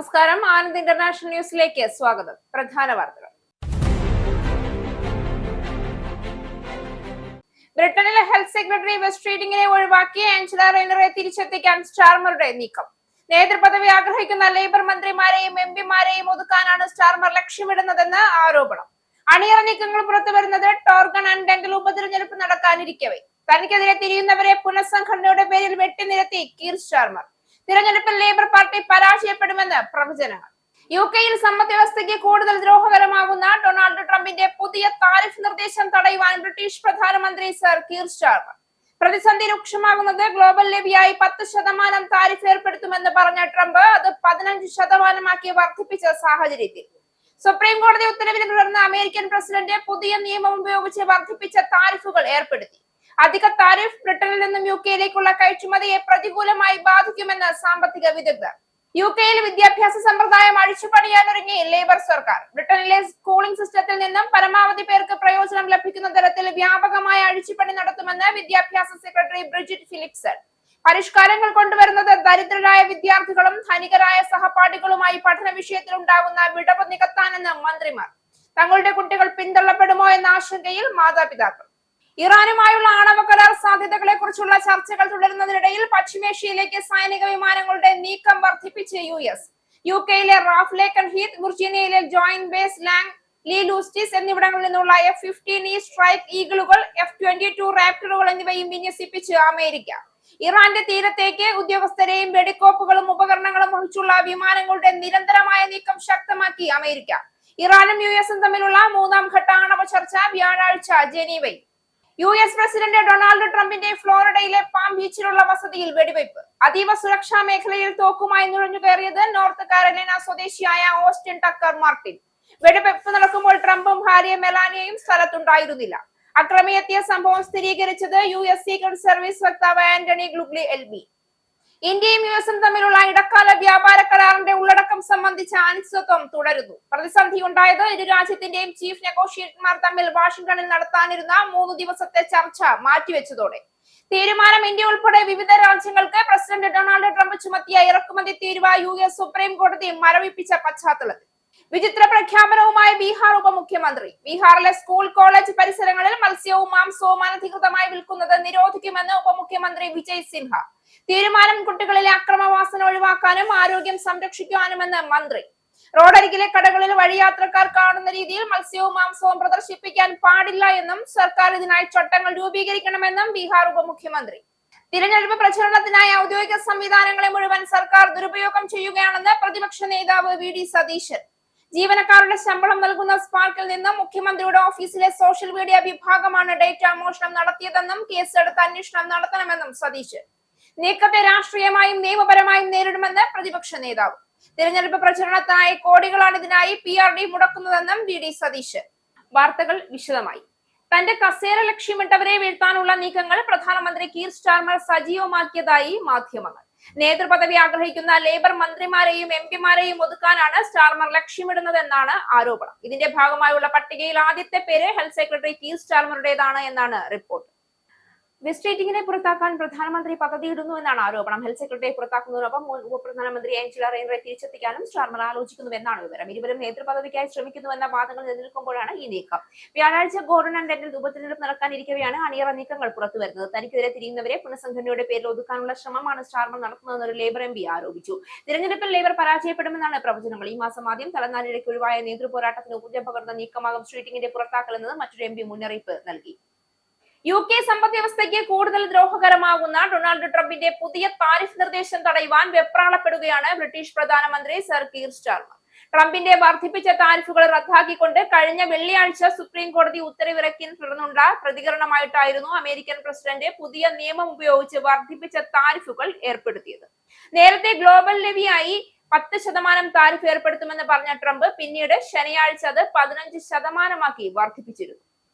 നമസ്കാരം. ആനന്ദ് ഇന്റർനാഷണൽ ന്യൂസിലേക്ക് സ്വാഗതം. പ്രധാന വാർത്തകൾ. ബ്രിട്ടനിലെ ഹെൽത്ത് സെക്രട്ടറി വെസ്ട്രീറ്റിംഗിനെ ഒഴിവാക്കി ആഞ്ചല റെയ്നറെ തിരിച്ചെത്തിക്കാൻ സ്റ്റാർമറുടെ നീക്കം. നേതൃപദവി ആഗ്രഹിക്കുന്ന ലേബർ മന്ത്രിമാരെയും എംപിമാരെയും ഒതുക്കാനാണ് സ്റ്റാർമർ ലക്ഷ്യമിടുന്നതെന്ന് ആരോപണം. അണിയറ നീക്കങ്ങൾ പുറത്തുവരുന്നത് ടോർഗൺ ആൻഡ് ഡെന്റൽ ഉപതെരഞ്ഞെടുപ്പ് നടക്കാനിരിക്കവേ തനിക്കെതിരെ തിരിയുന്നവരെ പുനഃസംഘടനയുടെ പേരിൽ വെട്ടിനിരത്തി കീർ സ്റ്റാർമർ. തിരഞ്ഞെടുപ്പിൽ ലേബർ പാർട്ടി പരാജയപ്പെടുമെന്ന് പ്രവചനങ്ങൾ. യുകെയിൽ സമ്പദ് വ്യവസ്ഥയ്ക്ക് കൂടുതൽ ദ്രോഹകരമാകുന്ന ഡൊണാൾഡ് ട്രംപിന്റെ പുതിയ താരിഫ് നിർദ്ദേശം തടയുവാൻ ബ്രിട്ടീഷ് പ്രധാനമന്ത്രി സർ കീർ സ്റ്റാർമർ. പ്രതിസന്ധി രൂക്ഷമാകുന്നത് ഗ്ലോബൽ ലെവിയായി 10% താരിഫ് ഏർപ്പെടുത്തുമെന്ന് പറഞ്ഞ ട്രംപ് അത് 15% വർദ്ധിപ്പിച്ച സാഹചര്യത്തിൽ സുപ്രീം കോടതി ഉത്തരവിനെ തുടർന്ന് അമേരിക്കൻ പ്രസിഡന്റ് പുതിയ നിയമം ഉപയോഗിച്ച് വർദ്ധിപ്പിച്ച താരിഫുകൾ ഏർപ്പെടുത്തി. അധിക താരിഫ് ബ്രിട്ടനിൽ നിന്നും യുകെയിലേക്കുള്ള കയറ്റുമതിയെ പ്രതികൂലമായി ബാധിക്കുമെന്ന് സാമ്പത്തിക വിദഗ്ധർ. യുകെയിൽ വിദ്യാഭ്യാസ സമ്പ്രദായം അഴിച്ചുപണിയാനൊരുങ്ങി ലേബർ സർക്കാർ. ബ്രിട്ടനിലെ സ്കൂളിംഗ് സിസ്റ്റത്തിൽ നിന്നും പരമാവധി പേർക്ക് പ്രയോജനം ലഭിക്കുന്ന തരത്തിൽ വ്യാപകമായ അഴിച്ചുപണി നടത്തുമെന്ന് വിദ്യാഭ്യാസ സെക്രട്ടറി ബ്രിജിറ്റ് ഫിലിപ്സൺ. പരിഷ്കാരങ്ങൾ കൊണ്ടുവരുന്നത് ദരിദ്രരായ വിദ്യാർത്ഥികളും ധനികരായ സഹപാഠികളുമായി പഠന വിഷയത്തിൽ ഉണ്ടാകുന്ന വിടവ് നികത്താനെന്ന് മന്ത്രിമാർ. തങ്ങളുടെ കുട്ടികൾ പിന്തള്ളപ്പെടുമോ എന്ന ആശങ്കയിൽ മാതാപിതാക്കൾ. ഇറാനുമായുള്ള ആണവ കരാർ സാധ്യതകളെ കുറിച്ചുള്ള ചർച്ചകൾ തുടരുന്നതിനിടയിൽ പശ്ചിമേഷ്യയിലേക്ക് സൈനിക വിമാനങ്ങളുടെ നീക്കം വർദ്ധിപ്പിച്ച് US. യുകെയിലെ റാഫ്ലേക്കൻ ഹീത്ത്, വിർജീനിയയിലെ joint base Langley Eustis എന്നിവിടങ്ങളിൽ നിന്നുള്ള F-15E സ്ട്രൈക്ക് ഈഗിളുകൾ, F-22 റാപ്റ്ററുകൾ എന്നിവയും വിന്യസിപ്പിച്ച് അമേരിക്ക. ഇറാന്റെ തീരത്തേക്ക് ഉദ്യോഗസ്ഥരെയും വെടിക്കോപ്പുകളും ഉപകരണങ്ങളും വഹിച്ചുള്ള വിമാനങ്ങളുടെ നിരന്തരമായ നീക്കം ശക്തമാക്കി അമേരിക്ക. ഇറാനും US തമ്മിലുള്ള 3ാം ഘട്ട ആണവ ചർച്ച വ്യാഴാഴ്ച ജനീവയിൽ. US പ്രസിഡന്റ് ഡൊണാൾഡ് ട്രംപിന്റെ ഫ്ലോറിഡയിലെ പാം ബീച്ചിലുള്ള വസതിയിൽ വെടിവയ്പ്. അതീവ സുരക്ഷാ മേഖലയിൽ തോക്കുമായി നുഴഞ്ഞു കയറിയത് നോർത്ത് കാരോലിന സ്വദേശിയായ ഓസ്റ്റിൻ ടക്കർ മാർട്ടിൻ. വെടിവയ്പ് നടക്കുമ്പോൾ ട്രംപും ഭാര്യ മെലാനിയയും സ്ഥലത്തുണ്ടായിരുന്നില്ല. അക്രമി എത്തിയ സംഭവം സ്ഥിരീകരിച്ചത് US സീക്രട്ട് സർവീസ് വക്താവ് ആന്റണി ഗ്ലുഗ്ലി LB. ഇന്ത്യയും US തമ്മിലുള്ള ഇടക്കാല വ്യാപാര കരാറിന്റെ ഉള്ളടക്കം സംബന്ധിച്ച അനിശ്ചിതത്വം തുടരുന്നു. പ്രതിസന്ധി ഉണ്ടായത് ഇരു രാജ്യത്തിന്റെയും ചീഫ് നെഗോഷിയേറ്റർമാർ തമ്മിൽ വാഷിംഗ്ടണിൽ നടത്താനിരുന്ന 3 ദിവസത്തെ ചർച്ച മാറ്റിവെച്ചതോടെ. തീരുമാനം ഇന്ത്യ ഉൾപ്പെടെ വിവിധ രാജ്യങ്ങൾക്ക് പ്രസിഡന്റ് ഡൊണാൾഡ് ട്രംപ് ചുമത്തിയ ഇറക്കുമതി തീരുവ US സുപ്രീം കോടതി മരവിപ്പിച്ച പശ്ചാത്തലത്തിൽ വിചിത്ര പ്രഖ്യാപനവുമായി ബീഹാർ ഉപമുഖ്യമന്ത്രി. ബീഹാറിലെ സ്കൂൾ കോളേജ് പരിസരങ്ങളിൽ മത്സ്യവും മാംസവും അനധികൃതമായി വിൽക്കുന്നത് നിരോധിക്കുമെന്ന് ഉപമുഖ്യമന്ത്രി വിജയ് സിൻഹ. തീരുമാനം കുട്ടികളിലെ അക്രമവാസന ഒഴിവാക്കാനും ആരോഗ്യം സംരക്ഷിക്കാനുമെന്ന് മന്ത്രി. റോഡരികിലെ കടകളിൽ വഴിയാത്രക്കാർ കാണുന്ന രീതിയിൽ മത്സ്യവും മാംസവും പ്രദർശിപ്പിക്കാൻ പാടില്ല എന്നും സർക്കാർ ഇതിനായി ചട്ടങ്ങൾ രൂപീകരിക്കണമെന്നും ബീഹാർ ഉപമുഖ്യമന്ത്രി. തിരഞ്ഞെടുപ്പ് പ്രചരണത്തിനായി ഔദ്യോഗിക സംവിധാനങ്ങളെ മുഴുവൻ സർക്കാർ ദുരുപയോഗം ചെയ്യുകയാണെന്ന് പ്രതിപക്ഷ നേതാവ് VD സതീശൻ. ജീവനക്കാരുടെ ശമ്പളം നൽകുന്ന സ്പാർക്കിൽ നിന്നും മുഖ്യമന്ത്രിയുടെ ഓഫീസിലെ സോഷ്യൽ മീഡിയ വിഭാഗമാണ് ഡേറ്റ മോഷണം നടത്തിയതെന്നും കേസെടുത്ത് അന്വേഷണം നടത്തണമെന്നും സതീശൻ. നീക്കത്തെ രാഷ്ട്രീയമായും നിയമപരമായും നേരിടുമെന്ന് പ്രതിപക്ഷ നേതാവ്. തിരഞ്ഞെടുപ്പ് പ്രചരണത്തിനായി കോടികളാണ് ഇതിനായി PRD മുടക്കുന്നതെന്നും VD സതീശൻ. വാർത്തകൾ വിശദമായി. തന്റെ കസേര ലക്ഷ്യമിട്ടവരെ വീഴ്ത്താനുള്ള നീക്കങ്ങൾ പ്രധാനമന്ത്രി കീർ സ്റ്റാർമർ സജീവമാക്കിയതായി മാധ്യമങ്ങൾ. നേതൃപദവി ആഗ്രഹിക്കുന്ന ലേബർ മന്ത്രിമാരെയും എംപിമാരെയും ഒതുക്കാനാണ് സ്റ്റാർമർ ലക്ഷ്യമിടുന്നതെന്നാണ് ആരോപണം. ഇതിന്റെ ഭാഗമായുള്ള പട്ടികയിൽ ആദ്യത്തെ പേര് ഹെൽത്ത് സെക്രട്ടറി കീർ സ്റ്റാർമറുടേതാണ് എന്നാണ് റിപ്പോർട്ട്. വെസ്ട്രീറ്റിംഗിനെ പുറത്താക്കാൻ പ്രധാനമന്ത്രി പദ്ധതിയിടുന്നു എന്നാണ് ആരോപണം. ഹെൽത്ത് സെക്രട്ടറിയെ പുറത്താക്കുന്നതിനൊപ്പം മുൻ ഉപപ്രധാനമന്ത്രി ആഞ്ചല റെയ്നറെ തിരിച്ചെത്തിക്കാനും സ്റ്റാർമർ ആലോചിക്കുന്നുവെന്നാണ് വിവരം. ഇരുവരും നേതൃപദവിക്കായി ശ്രമിക്കുന്നുവെന്ന വാദങ്ങൾ നിലനിൽക്കുമ്പോഴാണ് ഈ നീക്കം. വ്യാഴാഴ്ച ഗോർഡൻ ആൻഡ് ഡെന്റൽ ഉപതെരഞ്ഞെടുപ്പ് നടക്കാനിരിക്കവെയാണ് അണിയറ നീക്കങ്ങൾ പുറത്തുവരുന്നത്. തനിക്കെതിരെ തിരിയുന്നവരെ പുനഃസംഘടനയുടെ പേരിൽ ഒതുക്കാനുള്ള ശ്രമമാണ് സ്റ്റാർമർ നടത്തുന്നതെന്ന് ഒരു ലേബർ MP ആരോപിച്ചു. തിരഞ്ഞെടുപ്പിൽ ലേബർ പരാജയപ്പെടുമെന്നാണ് പ്രവചനങ്ങൾ. ഈ മാസം ആദ്യം തലനാരിഴയ്ക്ക് ഒഴിവായ നേതൃപോരാട്ടത്തിന് ഊർജ്ജം പകർന്ന നീക്കമാകും സ്ട്രീറ്റിംഗിന്റെ പുറത്താക്കൽ എന്നത് മറ്റൊരു MP മുന്നറിയിപ്പ് നൽകി. UK സമ്പദ് വ്യവസ്ഥയ്ക്ക് കൂടുതൽ ദ്രോഹകരമാകുന്ന ഡൊണാൾഡ് ട്രംപിന്റെ പുതിയ താരിഫ് നിർദ്ദേശം തടയുവാൻ വെപ്രാളപ്പെടുകയാണ് ബ്രിട്ടീഷ് പ്രധാനമന്ത്രി സർ കീർ സ്റ്റാർമർ. ട്രംപിന്റെ വർദ്ധിപ്പിച്ച താരിഫുകൾ റദ്ദാക്കിക്കൊണ്ട് കഴിഞ്ഞ വെള്ളിയാഴ്ച സുപ്രീം കോടതി ഉത്തരവിറക്കിയതിനെ തുടർന്നുള്ള പ്രതികരണമായിട്ടായിരുന്നു അമേരിക്കൻ പ്രസിഡന്റ് പുതിയ നിയമം ഉപയോഗിച്ച് വർദ്ധിപ്പിച്ച താരിഫുകൾ ഏർപ്പെടുത്തിയത്. നേരത്തെ ഗ്ലോബൽ ലെവിയായി 10% താരിഫ് ഏർപ്പെടുത്തുമെന്ന് പറഞ്ഞ ട്രംപ് പിന്നീട് ശനിയാഴ്ച അത് 15% വർദ്ധിപ്പിച്ചിരുന്നു.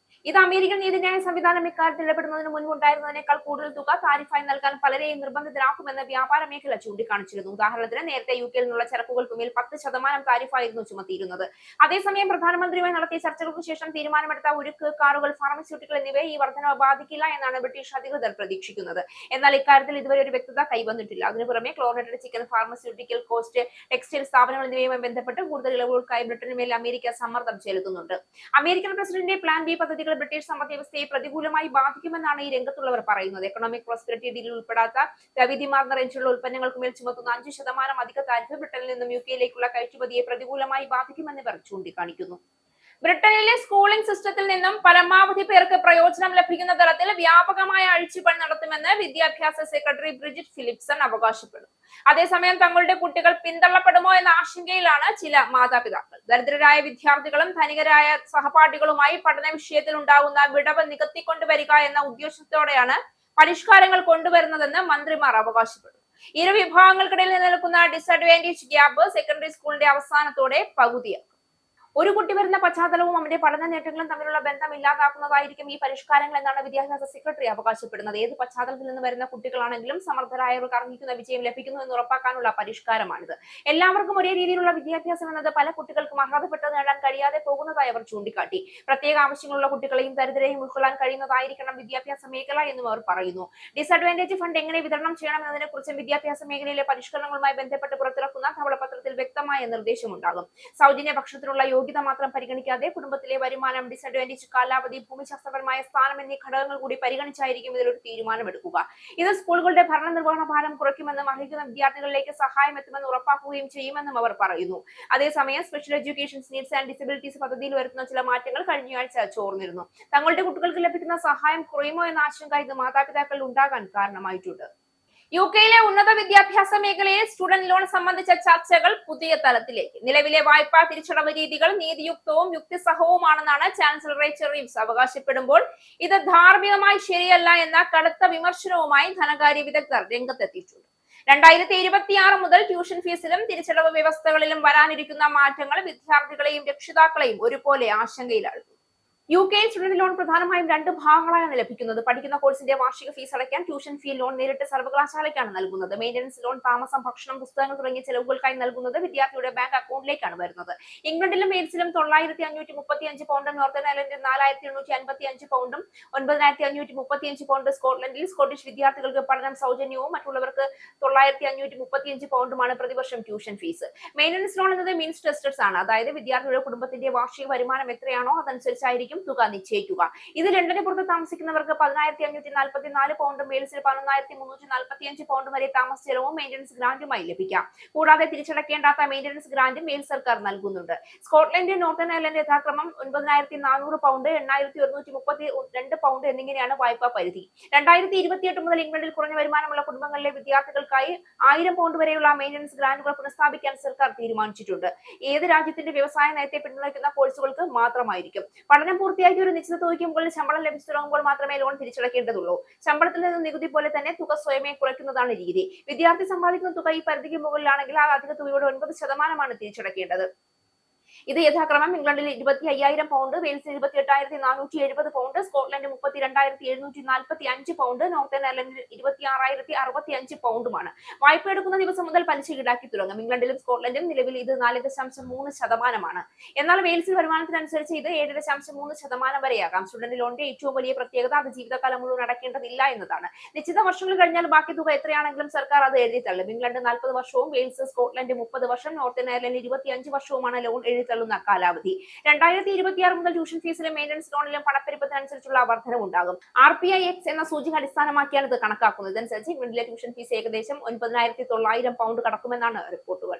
ഇത് അമേരിക്കൻ നീതിന്യായ സംവിധാനം ഇക്കാര്യത്തിൽ ഇടപെടുന്നതിന് മുൻപുണ്ടായിരുന്നതിനേക്കാൾ കൂടുതൽ തുക താരിഫായി നൽകാൻ പലരെയും നിർബന്ധിതരാക്കുമെന്ന് വ്യാപാര മേഖല ചൂണ്ടിക്കാണിച്ചിരുന്നു. ഉദാഹരണത്തിന് നേരത്തെ UK യിൽ നിന്നുള്ള ചരക്കുകൾക്കുമേൽ 10% താരിഫായിരുന്നു ചുമത്തിയിരുന്നത്. അതേസമയം പ്രധാനമന്ത്രിയുമായി നടത്തിയ ചർച്ചകൾക്ക് ശേഷം തീരുമാനമെടുത്ത ഉരുക്ക്, കാറുകൾ, ഫാർമസ്യൂട്ടിക്കൽ എന്നിവയെ ഈ വർധനവ് ബാധിക്കില്ല എന്നാണ് ബ്രിട്ടീഷ് അധികൃതർ പ്രതീക്ഷിക്കുന്നത്. എന്നാൽ ഇക്കാര്യത്തിൽ ഇതുവരെ ഒരു വ്യക്തത കൈവന്നിട്ടില്ല. അതിനു പുറമെ chlorinated chicken, pharmaceutical, cost, textile സ്ഥാപനങ്ങൾ എന്നിവയുമായി ബന്ധപ്പെട്ട് കൂടുതൽ ഇളവുകൾക്കായി ബ്രിട്ടന് മേൽ അമേരിക്ക സമ്മർദ്ദം ചെലുത്തുന്നുണ്ട്. അമേരിക്കൻ പ്രസിഡന്റിന്റെ പ്ലാൻ ബി പദ്ധതികൾ ബ്രിട്ടീഷ് സമ്പദ്വ്യവസ്ഥയെ പ്രതികൂലമായി ബാധിക്കുമെന്നാണ് ഈ രംഗത്തുള്ളവർ പറയുന്നത്. എക്കണോമിക് പ്രോസ്പെരിറ്റി ഡീലിൽ ഉൾപ്പെടാത്ത വൈവിധ്യമാർന്ന റേഞ്ചിലുള്ള ഉൽപ്പന്നങ്ങൾക്ക് മേൽ ചുമത്തുന്ന 5% അധിക താരിഫ് ബ്രിട്ടനിൽ നിന്നും UK യിലേക്കുള്ള കയറ്റുമതിയെ പ്രതികൂലമായി ബാധിക്കുമെന്ന് ഇവർ ചൂണ്ടിക്കാണിക്കുന്നു. ബ്രിട്ടനിലെ സ്കൂളിംഗ് സിസ്റ്റത്തിൽ നിന്നും പരമാവധി പേർക്ക് പ്രയോജനം ലഭിക്കുന്ന തരത്തിൽ വ്യാപകമായ അഴിച്ചുപണി നടത്തുമെന്ന് വിദ്യാഭ്യാസ സെക്രട്ടറി ബ്രിജിറ്റ് ഫിലിപ്സൺ അവകാശപ്പെടുന്നു. അതേസമയം തങ്ങളുടെ കുട്ടികൾ പിന്തള്ളപ്പെടുമോ എന്ന ആശങ്കയിലാണ് ചില മാതാപിതാക്കൾ. ദരിദ്രരായ വിദ്യാർത്ഥികളും ധനികരായ സഹപാഠികളുമായി പഠന വിഷയത്തിൽ ഉണ്ടാകുന്ന വിടവ് നികത്തിക്കൊണ്ടുവരിക എന്ന ഉദ്ദേശത്തോടെയാണ് പരിഷ്കാരങ്ങൾ കൊണ്ടുവരുന്നതെന്ന് മന്ത്രിമാർ അവകാശപ്പെടുന്നു. ഇരു വിഭാഗങ്ങൾക്കിടയിൽ നിലനിൽക്കുന്ന ഡിസഡ്വാൻറ്റേജ് ഗ്യാപ്പ് സെക്കൻഡറി സ്കൂളിന്റെ അവസാനത്തോടെ പകുതിയാകും. ഒരു കുട്ടി വരുന്ന പശ്ചാത്തലവും അവന്റെ പഠന നേട്ടങ്ങളും തമ്മിലുള്ള ബന്ധം ഇല്ലാതാക്കുന്നതായിരിക്കും ഈ പരിഷ്കാരങ്ങൾ എന്നാണ് വിദ്യാഭ്യാസ സെക്രട്ടറി അവകാശപ്പെടുന്നത്. ഏത് പശ്ചാത്തലത്തിൽ നിന്ന് വരുന്ന കുട്ടികളാണെങ്കിലും സമർത്ഥരായവർക്ക് അർഹിക്കുന്ന വിജയം ലഭിക്കുന്നു എന്ന് ഉറപ്പാക്കാനുള്ള പരിഷ്കാരമാണിത്. എല്ലാവർക്കും ഒരേ രീതിയിലുള്ള വിദ്യാഭ്യാസം എന്നത് പല കുട്ടികൾക്കും അർഹതപ്പെട്ടത് നേടാൻ കഴിയാതെ പോകുന്നതായി അവർ ചൂണ്ടിക്കാട്ടി. പ്രത്യേക ആവശ്യങ്ങളുള്ള കുട്ടികളെയും ദരിദ്രരെയും ഉൾക്കൊള്ളാൻ കഴിയുന്നതായിരിക്കണം വിദ്യാഭ്യാസ മേഖല എന്നും അവർ പറയുന്നു. ഡിസഡ്വാൻറ്റേജ് ഫണ്ട് എങ്ങനെ വിതരണം ചെയ്യണമെന്നതിനെ കുറിച്ചും വിദ്യാഭ്യാസ മേഖലയിലെ പരിഷ്കരണങ്ങളുമായി ബന്ധപ്പെട്ട് പുറത്തിറക്കുന്ന ധവളപത്രത്തിൽ വ്യക്തമായ നിർദ്ദേശമുണ്ടാകും. സൗജന്യ ഭക്ഷണത്തിനുള്ള യോഗ്യത മാത്രം പരിഗണിക്കാതെ കുടുംബത്തിലെ വരുമാനം, ഡിസഡ്വാൻറ്റേജ്, കാലാവധി, ഭൂമിശാസ്ത്രപരമായ സ്ഥാനം എന്നീ ഘടകങ്ങൾ കൂടി പരിഗണിച്ചായിരിക്കും ഇതിലൊരു തീരുമാനമെടുക്കുക. ഇത് സ്കൂളുകളുടെ ഭരണ നിർവഹണ ഭാരം കുറയ്ക്കുമെന്നും അർഹിക്കുന്ന വിദ്യാർത്ഥികളിലേക്ക് സഹായം എത്തുമെന്ന് ഉറപ്പാക്കുകയും ചെയ്യുമെന്നും അവർ പറയുന്നു. അതേസമയം special education needs and disabilities പദ്ധതിയിൽ വരുത്തുന്ന ചില മാറ്റങ്ങൾ കഴിഞ്ഞയാഴ്ച ചോർന്നിരുന്നു. തങ്ങളുടെ കുട്ടികൾക്ക് ലഭിക്കുന്ന സഹായം കുറയുമോ എന്ന ആശങ്ക ഇത് മാതാപിതാക്കളിൽ ഉണ്ടാകാൻ കാരണമായിട്ടുണ്ട്. UK യിലെ ഉന്നത വിദ്യാഭ്യാസ മേഖലയിൽ സ്റ്റുഡന്റ് ലോൺ സംബന്ധിച്ച ചർച്ചകൾ പുതിയ തലത്തിലേക്ക്. നിലവിലെ വായ്പാ തിരിച്ചടവ് രീതികൾ നീതിയുക്തവും യുക്തിസഹവുമാണെന്നാണ് ചാൻസലർ റേച്ചൽ റീവ്സ് അവകാശപ്പെടുമ്പോൾ ഇത് ധാർമ്മികമായി ശരിയല്ല എന്ന കടുത്ത വിമർശനവുമായി ധനകാര്യ വിദഗ്ധർ രംഗത്തെത്തിയിട്ടുണ്ട്. 2026 മുതൽ ട്യൂഷൻ ഫീസിലും തിരിച്ചടവ് വ്യവസ്ഥകളിലും വരാനിരിക്കുന്ന മാറ്റങ്ങൾ വിദ്യാർത്ഥികളെയും രക്ഷിതാക്കളെയും ഒരുപോലെ ആശങ്കയിലാഴ്ത്തുന്നു. UK സ്റ്റുഡന്റ് ലോൺ പ്രധാനമായും 2 ഭാഗങ്ങളായാണ് ലഭിക്കുന്നത്. പഠിക്കുന്ന കോഴ്സിന്റെ വാർഷിക ഫീസ് അടയ്ക്കാൻ ട്യൂഷൻ ഫീ ലോൺ നേരിട്ട് സർവകലാശാലയ്ക്കാണ് നൽകുന്നത്. മെയിൻ്റനൻസ് ലോൺ, താമസം, ഭക്ഷണം, പുസ്തകങ്ങൾ തുടങ്ങിയ ചെലവുകൾക്കായി നൽകുന്നത് വിദ്യാർത്ഥിയുടെ ബാങ്ക് അക്കൗണ്ടിലേക്കാണ് വരുന്നത്. ഇംഗ്ലണ്ടിലും വെയിൽസിലും 9,535 പൗണ്ടും, നോർത്തേൺ അയർലൻഡിൽ 4,855 പൗണ്ടും, 9,535 പൗണ്ട്, സ്കോട്ട്ലൻഡിൽ സ്കോട്ടിഷ് വിദ്യാർത്ഥികൾക്ക് പഠനം സൗജന്യവും മറ്റുള്ളവർക്ക് 9,535 പൗണ്ടുമാണ് പ്രതിവർഷം ട്യൂഷൻ ഫീസ്. മെയിൻ്റനൻസ് ലോൺ എന്നത് മീൻസ് ടെസ്റ്റഡ് ആണ്. അതായത് വിദ്യാർത്ഥിയുടെ കുടുംബത്തിന്റെ വാർഷിക വരുമാനം എത്രയാണോ അതനുസരിച്ചായിരിക്കും തുക നിശ്ചയിക്കുക. ഇത് ലണ്ടന് പുറത്ത് താമസിക്കുന്നവർക്ക് 10,544 പൗണ്ടും വെയിൽസിൽ 11,345 പൗണ്ടും വരെ താമസ ചെലവും മെയിൻ്റനൻസ് ഗ്രാന്റുമായി ലഭിക്കാം. കൂടാതെ തിരിച്ചടക്കേണ്ടാത്ത മെയിൻ്റനൻസ് ഗ്രാന്റും വെയിൽസ് സർക്കാർ നൽകുന്നുണ്ട്. സ്കോട്ട്ലൻഡ്, നോർത്തേൺ അയർലൻഡ് യഥാക്രമം 9,400 പൗണ്ട്, 8,132 പൗണ്ട് എന്നിങ്ങനെയാണ് വായ്പാ പരിധി. 2028 മുതൽ ഇംഗ്ലണ്ടിൽ കുറഞ്ഞ വരുമാനമുള്ള കുടുംബങ്ങളിലെ വിദ്യാർത്ഥികൾക്കായി 1000 പൗണ്ട് വരെയുള്ള മെയിൻ്റനൻസ് ഗ്രാന്റുകൾ പുനഃസ്ഥാപിക്കാൻ സർക്കാർ തീരുമാനിച്ചിട്ടുണ്ട്. ഏത് രാജ്യത്തിന്റെ വ്യവസായ നയത്തെ പിന്തുണയ്ക്കുന്ന കോഴ്സുകൾക്ക് മാത്രമായിരിക്കും. പഠനം പൂർത്തിയാക്കി ഒരു നിശ്ചിത തുകയ്ക്ക് മുകളിൽ ശമ്പളം ലഭിച്ചു തുടങ്ങുമ്പോൾ മാത്രമേ ലോൺ തിരിച്ചടക്കേണ്ടതുള്ളൂ. ശമ്പളത്തിൽ നിന്ന് നികുതി പോലെ തന്നെ തുക സ്വയമേ കുറയ്ക്കുന്നതാണ് രീതി. വിദ്യാർത്ഥി സമ്പാദിക്കുന്ന തുക ഈ പരിധിക്ക് മുകളിലാണെങ്കിൽ ആ അധിക തുകയുടെ 9% തിരിച്ചടക്കേണ്ടത്. ഇത് യഥാക്രമം ഇംഗ്ലണ്ടിൽ 25,000 പൗണ്ട്, വെയിൽസിൽ 28,470 പൗണ്ട്, സ്കോട്ട്ലൻഡ് 32,745 പൗണ്ട്, നോർത്തേൺ അയർലൻഡിൽ 26,065 പൗണ്ടുമാണ്. വായ്പ എടുക്കുന്ന ദിവസം മുതൽ പലിശ ഈടാക്കി തുടങ്ങും. ഇംഗ്ലണ്ടിലും സ്കോട്ട്ലൻഡിലും നിലവിൽ ഇത് 4.3%. എന്നാൽ വെയിൽസിൽ വരുമാനത്തിനനുസരിച്ച് ഇത് 7.3% വരെയാകാം. സ്റ്റുഡന്റ് ലോണിന്റെ ഏറ്റവും വലിയ പ്രത്യേകത അത് ജീവിതകാലം മുഴുവൻ അടയ്ക്കേണ്ടതില്ല എന്നതാണ്. നിശ്ചിത വർഷങ്ങൾ കഴിഞ്ഞാൽ ബാക്കി തുക എത്രയാണെങ്കിലും സർക്കാർ അത് എഴുതി തള്ളും. ഇംഗ്ലണ്ട് 40 വർഷവും, വെയിൽസ്, സ്കോട്ട്ലൻഡ് 30 വർഷം, നോർത്തേൺ അയർലൻഡ് 25 വർഷവുമാണ് ലോൺ എഴുതിത്തള്ളുന്ന കാലാവധി. 2026 മുതൽ ട്യൂഷൻ ഫീസിലും മെയിൻ്റനൻസ് ലോണിലും പണപ്പെരുപ്പത്തിനനുസരിച്ചുള്ള വർധനവുണ്ടാകും. RPIX എന്ന സൂചിക അടിസ്ഥാനമാക്കിയാണ് ഇത് കണക്കാക്കുന്നത്. ഇതനുസരിച്ച് ഇംഗ്ലണ്ടിലെ ട്യൂഷൻ ഫീസ് ഏകദേശം 9,900 പൗണ്ട് കടക്കുമെന്നാണ് റിപ്പോർട്ടുകൾ.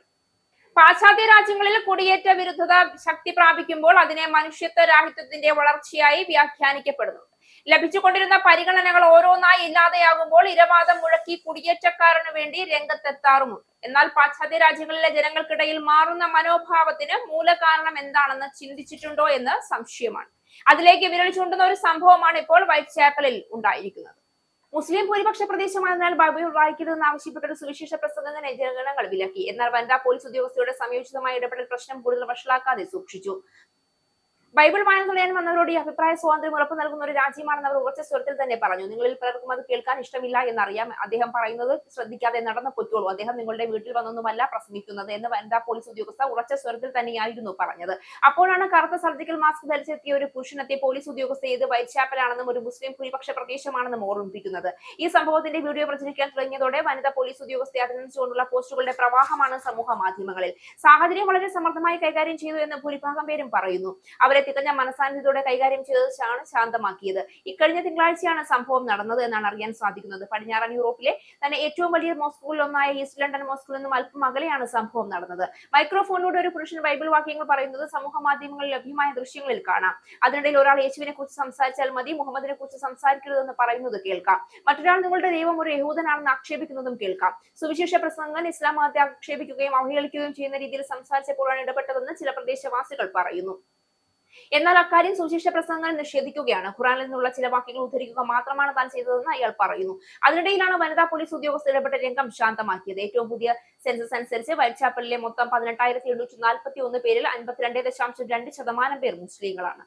പാശ്ചാത്യ രാജ്യങ്ങളിൽ കുടിയേറ്റ വിരുദ്ധത ശക്തി പ്രാപിക്കുമ്പോൾ അതിനെ മനുഷ്യത്വ രാഹിത്യത്തിന്റെ വളർച്ചയായി വ്യാഖ്യാനിക്കപ്പെടുന്നു. ലഭിച്ചുകൊണ്ടിരുന്ന പരിഗണനകൾ ഓരോന്നായി ഇല്ലാതെയാകുമ്പോൾ ഇരവാദം മുഴക്കി കുടിയേറ്റക്കാരനു വേണ്ടി രംഗത്തെത്താറുമുണ്ട്. എന്നാൽ പാശ്ചാത്യ രാജ്യങ്ങളിലെ ജനങ്ങൾക്കിടയിൽ മാറുന്ന മനോഭാവത്തിന് മൂലകാരണം എന്താണെന്ന് ചിന്തിച്ചിട്ടുണ്ടോ എന്ന് സംശയമാണ്. അതിലേക്ക് വിരൽ ചൂണ്ടുന്ന ഒരു സംഭവമാണ് ഇപ്പോൾ വൈറ്റ് ചാപ്പലിൽ ഉണ്ടായിരിക്കുന്നത്. മുസ്ലിം ഭൂരിപക്ഷ പ്രദേശമായതിനാൽ ബൈബിൾ വായിക്കരുതെന്ന് ആവശ്യപ്പെട്ട ഒരു സുവിശേഷ പ്രസംഗത്തിനെ ജനങ്ങൾ വിലക്കി. എന്നാൽ വനിതാ പോലീസ് ഉദ്യോഗസ്ഥരുടെ സംയോജിതമായ ഇടപെടൽ പ്രശ്നം കൂടുതൽ വഷളാക്കാതെ സൂക്ഷിച്ചു. ബൈബിൾ വായന തുഴയാൻ വന്നവരോട് ഈ അഭിപ്രായ സ്വാതന്ത്ര്യം ഉറപ്പു നൽകുന്ന ഒരു രാജ്യമാണെന്ന് അവർ ഉറച്ച സ്വരത്തിൽ തന്നെ പറഞ്ഞു. നിങ്ങളിൽ പലർക്കും അത് കേൾക്കാൻ ഇഷ്ടമില്ല എന്നറിയാം. അദ്ദേഹം പറയുന്നത് ശ്രദ്ധിക്കാതെ നടന്നു പൊയ്ക്കോളൂ. അദ്ദേഹം നിങ്ങളുടെ വീട്ടിൽ വന്നൊന്നുമല്ല പ്രസംഗിക്കുന്നത് എന്ന് വനിതാ പോലീസ് ഉദ്യോഗസ്ഥ ഉറച്ച സ്വരത്തിൽ തന്നെയായിരുന്നു പറഞ്ഞത്. അപ്പോഴാണ് കറുത്ത സർജിക്കൽ മാസ്ക് ധരിച്ചെത്തിയ ഒരു പുരുഷനെത്തിയ പോലീസ് ഉദ്യോഗസ്ഥ ഇത് വൈറ്റ്ചാപ്പലാണെന്നും ഒരു മുസ്ലിം ഭൂരിപക്ഷ പ്രദേശമാണെന്നും ഓർമ്മിപ്പിക്കുന്നത്. ഈ സംഭവത്തിന്റെ വീഡിയോ പ്രചരിക്കാൻ തുടങ്ങിയതോടെ വനിതാ പോലീസ് ഉദ്യോഗസ്ഥയെ അഭിനന്ദിച്ചുകൊണ്ടുള്ള പോസ്റ്റുകളുടെ പ്രവാഹമാണ് സമൂഹ മാധ്യമങ്ങളിൽ. സാഹചര്യം വളരെ സമർത്ഥമായി കൈകാര്യം ചെയ്തു എന്ന് ഭൂരിഭാഗം പേരും പറയുന്നു. അവരെ തികഞ്ഞ മനസാന്നിധ്യത്തോടെ കൈകാര്യം ചെയ്താണ് ശാന്തമാക്കിയത്. ഇക്കഴിഞ്ഞ തിങ്കളാഴ്ചയാണ് സംഭവം നടന്നത് എന്നാണ് അറിയാൻ സാധിക്കുന്നത്. പടിഞ്ഞാറൻ യൂറോപ്പിലെ തന്നെ ഏറ്റവും വലിയ മോസ്കുകളിലൊന്നായ ഈസ്റ്റ് ലണ്ടൻ മോസ്കിൽ നിന്നും അല്പം അകലെയാണ് സംഭവം നടന്നത്. മൈക്രോഫോണിലൂടെ ഒരു പുരുഷൻ ബൈബിൾ വാക്യങ്ങൾ പറയുന്നത് സമൂഹ മാധ്യമങ്ങളിൽ ലഭ്യമായ ദൃശ്യങ്ങളിൽ കാണാം. അതിനിടയിൽ ഒരാൾ യേശുവിനെ കുറിച്ച് സംസാരിച്ചാൽ മതി, മുഹമ്മദിനെ കുറിച്ച് സംസാരിക്കരുതെന്ന് പറയുന്നത് കേൾക്കാം. മറ്റൊരാൾ നിങ്ങളുടെ ദൈവം ഒരു യഹൂദനാണെന്ന് ആക്ഷേപിക്കുന്നതും കേൾക്കാം. സുവിശേഷ പ്രസംഗൻ ഇസ്ലാം മതത്തെ ആക്ഷേപിക്കുകയും അവഹേളിക്കുകയും ചെയ്യുന്ന രീതിയിൽ സംസാരിച്ചപ്പോഴാണ് ഇടപെട്ടതെന്ന് ചില പ്രദേശവാസികൾ പറയുന്നു. എന്നാൽ അക്കാര്യം സുവിശേഷ പ്രസംഗങ്ങൾ നിഷേധിക്കുകയാണ്. ഖുറാനിൽ നിന്നുള്ള ചില വാക്യങ്ങൾ ഉദ്ധരിക്കുക മാത്രമാണ് താൻ ചെയ്തതെന്ന് അയാൾ പറയുന്നു. അതിനിടയിലാണ് വനിതാ പോലീസ് ഉദ്യോഗസ്ഥർ ഇടപെട്ട രംഗം ശാന്തമാക്കിയത്. ഏറ്റവും പുതിയ സെൻസസ് അനുസരിച്ച് വൈറ്റ്ചാപ്പലിലെ മൊത്തം 18,841 പേരിൽ 52.2% പേർ മുസ്ലിങ്ങളാണ്.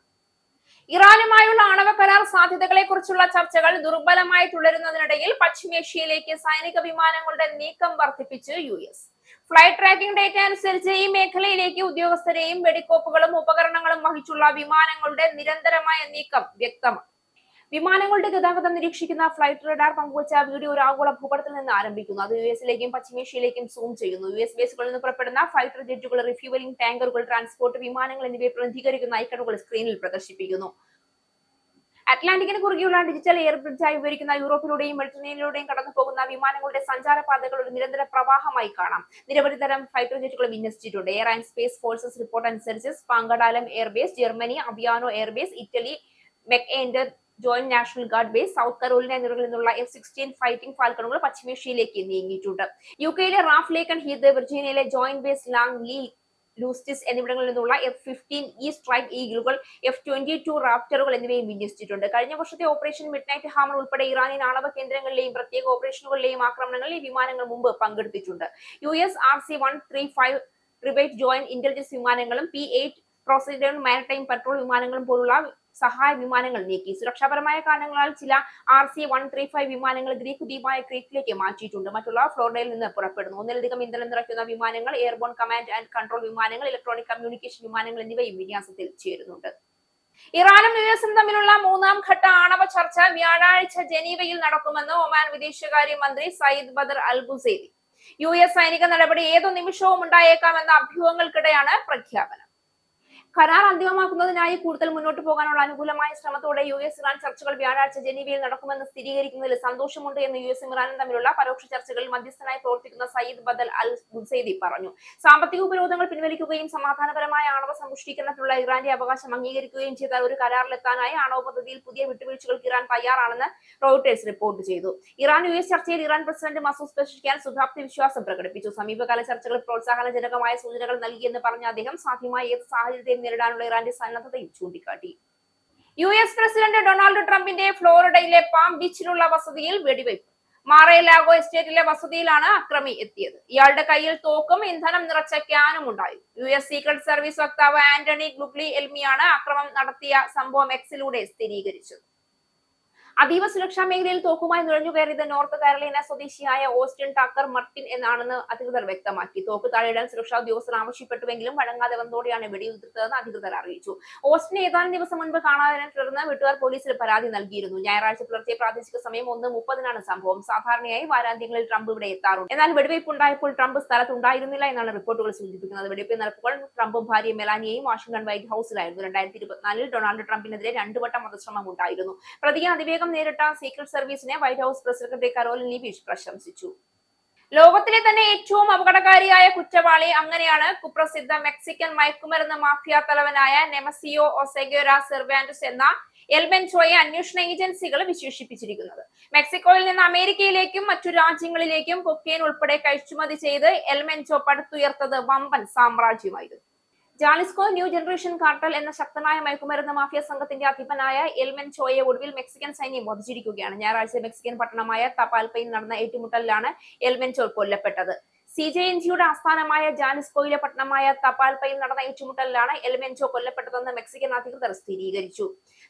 ഇറാനുമായുള്ള ആണവ കരാർ സാധ്യതകളെ കുറിച്ചുള്ള ചർച്ചകൾ ദുർബലമായി തുടരുന്നതിനിടയിൽ പശ്ചിമേഷ്യയിലേക്ക് സൈനിക വിമാനങ്ങളുടെ നീക്കം വർദ്ധിപ്പിച്ച് US. ഫ്ലൈറ്റ് ട്രാക്കിംഗ് ഡേറ്റ അനുസരിച്ച് ഈ മേഖലയിലേക്ക് ഉദ്യോഗസ്ഥരെയും വെടിക്കോപ്പുകളും ഉപകരണങ്ങളും വഹിച്ചുള്ള വിമാനങ്ങളുടെ നിരന്തരമായ നീക്കം വ്യക്തമാണ്. വിമാനങ്ങളുടെ ഗതാഗതം നിരീക്ഷിക്കുന്ന ഫ്ലൈറ്റ് റഡാർ പങ്കുവച്ച വീഡിയോ ഒരു ആഗോള ഭൂപടത്തിൽ നിന്ന് ആരംഭിക്കുന്നു. അത് US-ലേക്കും പശ്ചിമേഷ്യയിലേക്കും സൂം ചെയ്യുന്നു. US ബേസുകളിൽ നിന്ന് പുറപ്പെടുന്ന ഫൈറ്റർ ജെറ്റുകൾ, റിഫ്യൂവലിംഗ് ടാങ്കറുകൾ, ട്രാൻസ്പോർട്ട് വിമാനങ്ങൾ എന്നിവയെ പ്രതിനിധീകരിക്കുന്ന ഐക്കണുകൾ സ്ക്രീനിൽ പ്രദർശിപ്പിക്കുന്നു. അറ്റ്ലാന്റിക്കിന് കുറുകെയുള്ള ഡിജിറ്റൽ എയർ ബ്രിഡ്ജായി ഉപയോഗിക്കുന്ന യൂറോപ്പിലൂടെയും മെഡിറ്ററേനിയനിലൂടെയും കടന്നു പോകുന്ന വിമാനങ്ങളുടെ സഞ്ചാരപാതകൾ ഒരു നിരന്തര പ്രവാഹമായി കാണാം. നിരവധി തരം ഫൈറ്റർ ജെറ്റുകൾ വിന്യസിച്ചിട്ടുണ്ട്. Air and space forces report അനുസരിച്ച് Spangdahlem air base, Germany Aviano air base, Italy McEntire joint national guard base, South Carolina എന്നിവരിൽ നിന്നുള്ള F-16 ഫൈറ്റിംഗ് ഫാൽക്കണുകൾ പശ്ചിമേഷ്യയിലേക്ക് നീങ്ങിയിട്ടുണ്ട്. UK-യിലെ റാഫ് ലേക്കൺ ഹീത്ത്, വിർജീനിയയിലെ joint base Langley Eustis എന്നിവിടങ്ങളിൽ നിന്നുള്ള F-15 ഈ സ്ട്രൈക്ക് ഈഗിളുകൾ, F-22 റാപ്റ്ററുകൾ എന്നിവയും വിന്യസിച്ചിട്ടുണ്ട്. കഴിഞ്ഞ വർഷത്തെ ഓപ്പറേഷൻ മിഡ്നൈറ്റ് ഹാമർ ഉൾപ്പെടെ ഇറാനിയൻ ആണവ കേന്ദ്രങ്ങളിലെയും പ്രത്യേക ഓപ്പറേഷനുകളിലെയും ആക്രമണങ്ങളിൽ ഈ വിമാനങ്ങൾ മുമ്പ് പങ്കെടുത്തിട്ടുണ്ട്. US RC-135 rebate joint intelligence വിമാനങ്ങളും P-8 പോസൈഡൺ മാരിടൈം പട്രോൾ വിമാനങ്ങളും പോലുള്ള സഹായ വിമാനങ്ങൾ നീക്കി. സുരക്ഷാപരമായ കാരണങ്ങളാൽ ചില RC-135 വിമാനങ്ങൾ ഗ്രീക്ക് ദ്വീപായ ക്രീറ്റിലേക്ക് മാറ്റിയിട്ടുണ്ട്. മറ്റുള്ള ഫ്ലോറിഡയിൽ നിന്ന് പുറപ്പെടുന്നു. ഒന്നിലധികം ഇന്ധനം നിറയ്ക്കുന്ന വിമാനങ്ങൾ, എയർബോൺ കമാൻഡ് ആൻഡ് കൺട്രോൾ വിമാനങ്ങൾ, ഇലക്ട്രോണിക് കമ്മ്യൂണിക്കേഷൻ വിമാനങ്ങൾ എന്നിവയും വിന്യാസത്തിൽ ചേരുന്നുണ്ട്. ഇറാനും US-ഉം തമ്മിലുള്ള മൂന്നാം ഘട്ട ആണവ ചർച്ച വ്യാഴാഴ്ച ജനീവയിൽ നടക്കുമെന്ന് ഒമാൻ വിദേശകാര്യ മന്ത്രി Sayyid Badr Al Busaidi. US സൈനിക നടപടി ഏതു നിമിഷവും ഉണ്ടായേക്കാമെന്ന അഭ്യൂഹങ്ങൾക്കിടെയാണ് പ്രഖ്യാപനം. കരാർ അന്തിമമാക്കുന്നതിനായി കൂടുതൽ മുന്നോട്ട് പോകാനുള്ള അനുകൂലമായ ശ്രമത്തോടെ US-ഇറാൻ ചർച്ചകൾ വ്യാഴാഴ്ച ജനീവയിൽ നടക്കുമെന്ന് സ്ഥിരീകരിക്കുന്നതിൽ സന്തോഷമുണ്ട് എന്ന് US-ഉം ഇറാനും തമ്മിലുള്ള പരോക്ഷ ചർച്ചകളിൽ മധ്യസ്ഥനായി പ്രവർത്തിക്കുന്ന സയ്യിദ് ബദൽ അൽ ബുസൈദി പറഞ്ഞു. സാമ്പത്തിക ഉപരോധങ്ങൾ പിൻവലിക്കുകയും സമാധാനപരമായ ആണവ സമ്പുഷ്ടീകരണത്തിലുള്ള ഇറാന്റെ അവകാശം അംഗീകരിക്കുകയും ചെയ്താൽ ഒരു കരാറിലെത്താനായി ആണവ പദ്ധതിയിൽ പുതിയ വിട്ടുവീഴ്ചകൾക്ക് ഇറാൻ തയ്യാറാണെന്ന് റോയിട്ടേഴ്സ് റിപ്പോർട്ട് ചെയ്തു. US ചർച്ചയിൽ ഇറാൻ പ്രസിഡന്റ് മസൂദ് പെസഷ്കിയാൻ ശുഭാപ്തി വിശ്വാസം പ്രകടിപ്പിച്ചു. സമീപകാല ചർച്ചകൾ പ്രോത്സാഹനജനകമായ സൂചനകൾ നൽകിയെന്ന് പറഞ്ഞ അദ്ദേഹം സാധ്യമായ ഏത് സാഹചര്യത്തെയും നേരിടാനുള്ള ഇറാന്റെ സന്നദ്ധതയും ചൂണ്ടിക്കാട്ടി. US പ്രസിഡന്റ് ഡൊണാൾഡ് ട്രംപിന്റെ ഫ്ലോറിഡയിലെ പാം ബീച്ചിലുള്ള വസതിയിൽ വെടിവയ്പ്. മാറേലാഗോ എസ്റ്റേറ്റിലെ വസതിയിലാണ് അക്രമി എത്തിയത്. ഇയാളുടെ കയ്യിൽ തോക്കും ഇന്ധനം നിറച്ച ക്യാനും ഉണ്ടായി. US സീക്രട്ട് സർവീസ് വക്താവ് ആന്റണി ഗ്ലുഗ്ലി എൽമിയാണ് അക്രമം നടത്തിയ സംഭവം X-ലൂടെ സ്ഥിരീകരിച്ചത്. അതീവ സുരക്ഷാ മേഖലയിൽ തോക്കുമായി നുഴഞ്ഞുകയറിയത് നോർത്ത് കാരോലിന സ്വദേശിയായ ഓസ്റ്റിൻ ടക്കർ മർട്ടിൻ എന്നാണെന്ന് അധികൃതർ വ്യക്തമാക്കി. തോക്ക് താഴെയിടാൻ സുരക്ഷാ ഉദ്യോഗസ്ഥർ ആവശ്യപ്പെട്ടുവെങ്കിലും വഴങ്ങാതെ വന്നതോടെയാണ് വെടിയുതിർത്തതെന്ന് അധികൃതർ അറിയിച്ചു. ഓസ്റ്റിനെ ഏതാനും ദിവസം മുൻപ് കാണാതിനെ തുടർന്ന് വീട്ടുകാർ പോലീസിൽ പരാതി നൽകിയിരുന്നു. ഞായറാഴ്ച പുലർച്ചെ പ്രാദേശിക സമയം 1:30 സംഭവം. സാധാരണയായി വാരാന്ത്യങ്ങളിൽ ട്രംപ് ഇവിടെ എത്താറുണ്ട്. എന്നാൽ വെടിവയ്പ് ഉണ്ടായപ്പോൾ ട്രംപ് സ്ഥലത്തുണ്ടായിരുന്നില്ല എന്നാണ് റിപ്പോർട്ടുകൾ സൂചിപ്പിക്കുന്നത്. വെടിവയ്പ് നടക്കുമ്പോൾ ട്രംപും ഭാര്യ മെലാനിയയും വാഷിംഗ്ടൺ വൈറ്റ് ഹൌസിലായിരുന്നു. 2024 ഡൊണാൾഡ് ട്രംപിനെതിരെ 2 വട്ടം വധശ്രമം ഉണ്ടായിരുന്നു. പ്രതിയെ അതിവേഗം നേരിട്ട സീക്രട്ട് സർവീസിനെ white house press secretary Karoline Leavitt പ്രശംസിച്ചു. ലോകത്തിലെ തന്നെ ഏറ്റവും അപകടകാരിയായ കുറ്റവാളി, അങ്ങനെയാണ് കുപ്രസിദ്ധ മെക്സിക്കൻ മയക്കുമരുന്ന് മാഫിയ തലവനായ നെമസിയോ ഒസെഗേര സെർവാന്റസ് എന്ന എൽമെൻചോയെ അന്വേഷണ ഏജൻസികൾ വിശേഷിപ്പിച്ചിരിക്കുന്നത്. മെക്സിക്കോയിൽ നിന്ന് അമേരിക്കയിലേക്കും മറ്റു രാജ്യങ്ങളിലേക്കും കൊക്കെയിൻ ഉൾപ്പെടെ കയറ്റുമതി ചെയ്ത് എൽമെൻചോ പടുത്തുയർത്തത് വമ്പൻ സാമ്രാജ്യമായിരുന്നു. ജാലിസ്കോ ന്യൂ ജനറേഷൻ കാർട്ടൽ എന്ന ശക്തമായ മയക്കുമരുന്ന് മാഫിയ സംഘത്തിന്റെ അധിപനായ എൽമെൻചോയെ ഒടുവിൽ മെക്സിക്കൻ സൈന്യം വധിച്ചിരിക്കുകയാണ്. ഞായറാഴ്ച മെക്സിക്കൻ പട്ടണമായ തപാൽപയിൽ നടന്ന ഏറ്റുമുട്ടലിലാണ് എൽമെൻചോ കൊല്ലപ്പെട്ടത്. CJNG-യുടെ ആസ്ഥാനമായ ജാനിസ്കോയിലെ പട്ടണമായ തപാൽപയിൽ നടന്ന ഏറ്റുമുട്ടലിലാണ് എൽമെൻചോ കൊല്ലപ്പെട്ടതെന്ന് മെക്സിക്കൻ അധികൃതർ സ്ഥിരീകരിച്ചു.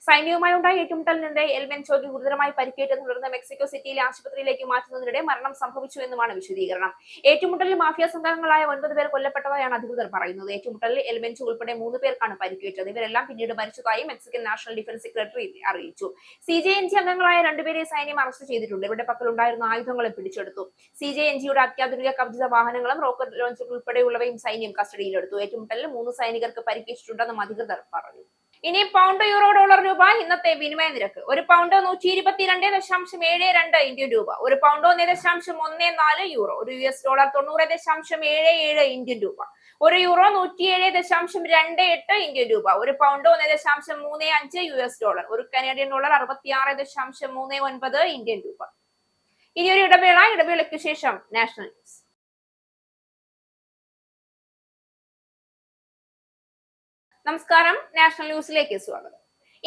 സൈന്യവുമായി ഉണ്ടായ ഏറ്റുമുട്ടലിനിടെ എൽമെൻചോയ്ക്ക് ഗുരുതരമായി പരിക്കേറ്റെന്ന് തുടർന്ന് മെക്സിക്കോ സിറ്റിയിലെ ആശുപത്രിയിലേക്ക് മാറ്റുന്നതിനിടെ മരണം സംഭവിച്ചു എന്നുമാണ് വിശദീകരണം. ഏറ്റുമുട്ടലിൽ മാഫിയ സംഘങ്ങളായ 9 പേർ കൊല്ലപ്പെട്ടതായാണ് അധികൃതർ പറയുന്നത്. ഏറ്റുമുട്ടലിൽ എൽമെൻചോ ഉൾപ്പെടെ 3 പേർക്കാണ് പരിക്കേറ്റത്. ഇവരെല്ലാം പിന്നീട് മരിച്ചതായി മെക്സിക്കൻ നാഷണൽ ഡിഫൻസ് സെക്രട്ടറി അറിയിച്ചു. CJNG അംഗങ്ങളായ 2 പേരെ സൈന്യം അറസ്റ്റ് ചെയ്തിട്ടുണ്ട്. ഇവരുടെ പക്കലുണ്ടായിരുന്ന ആയുധങ്ങളും പിടിച്ചെടുത്തു. CJNG-യുടെ അത്യാധുനിക കവചിത വാഹനങ്ങളും റോക്കറ്റ് ലോഞ്ചറുകൾ ഉൾപ്പെടെയുള്ളവയും സൈന്യം കസ്റ്റഡിയിലെടുത്തു. ഏറ്റുമുട്ടലിൽ 3 സൈനികർക്ക് പരിക്കേറ്റിട്ടുണ്ടെന്നും അധികൃതർ പറഞ്ഞു. ഇനി പൗണ്ട്, യൂറോ, ഡോളർ, രൂപ ഇന്നത്തെ വിനിമയ നിരക്ക്. ഒരു പൗണ്ട് 122.72 ഇന്ത്യൻ രൂപ, ഒരു പൗണ്ട് 1.14 യൂറോ, ഒരു US ഡോളർ 90.77 ഇന്ത്യൻ രൂപ, ഒരു യൂറോ 107.28 ഇന്ത്യൻ രൂപ, ഒരു പൗണ്ട് 1.35 US ഡോളർ, ഒരു കനേഡിയൻ ഡോളർ 66.39 ഇന്ത്യൻ രൂപ. ഇനി ഒരു ഇടവേളയ്ക്ക് ശേഷം നാഷണൽ ന്യൂസ്. നമസ്കാരം, നാഷണൽ ന്യൂസിലേക്ക് സ്വാഗതം.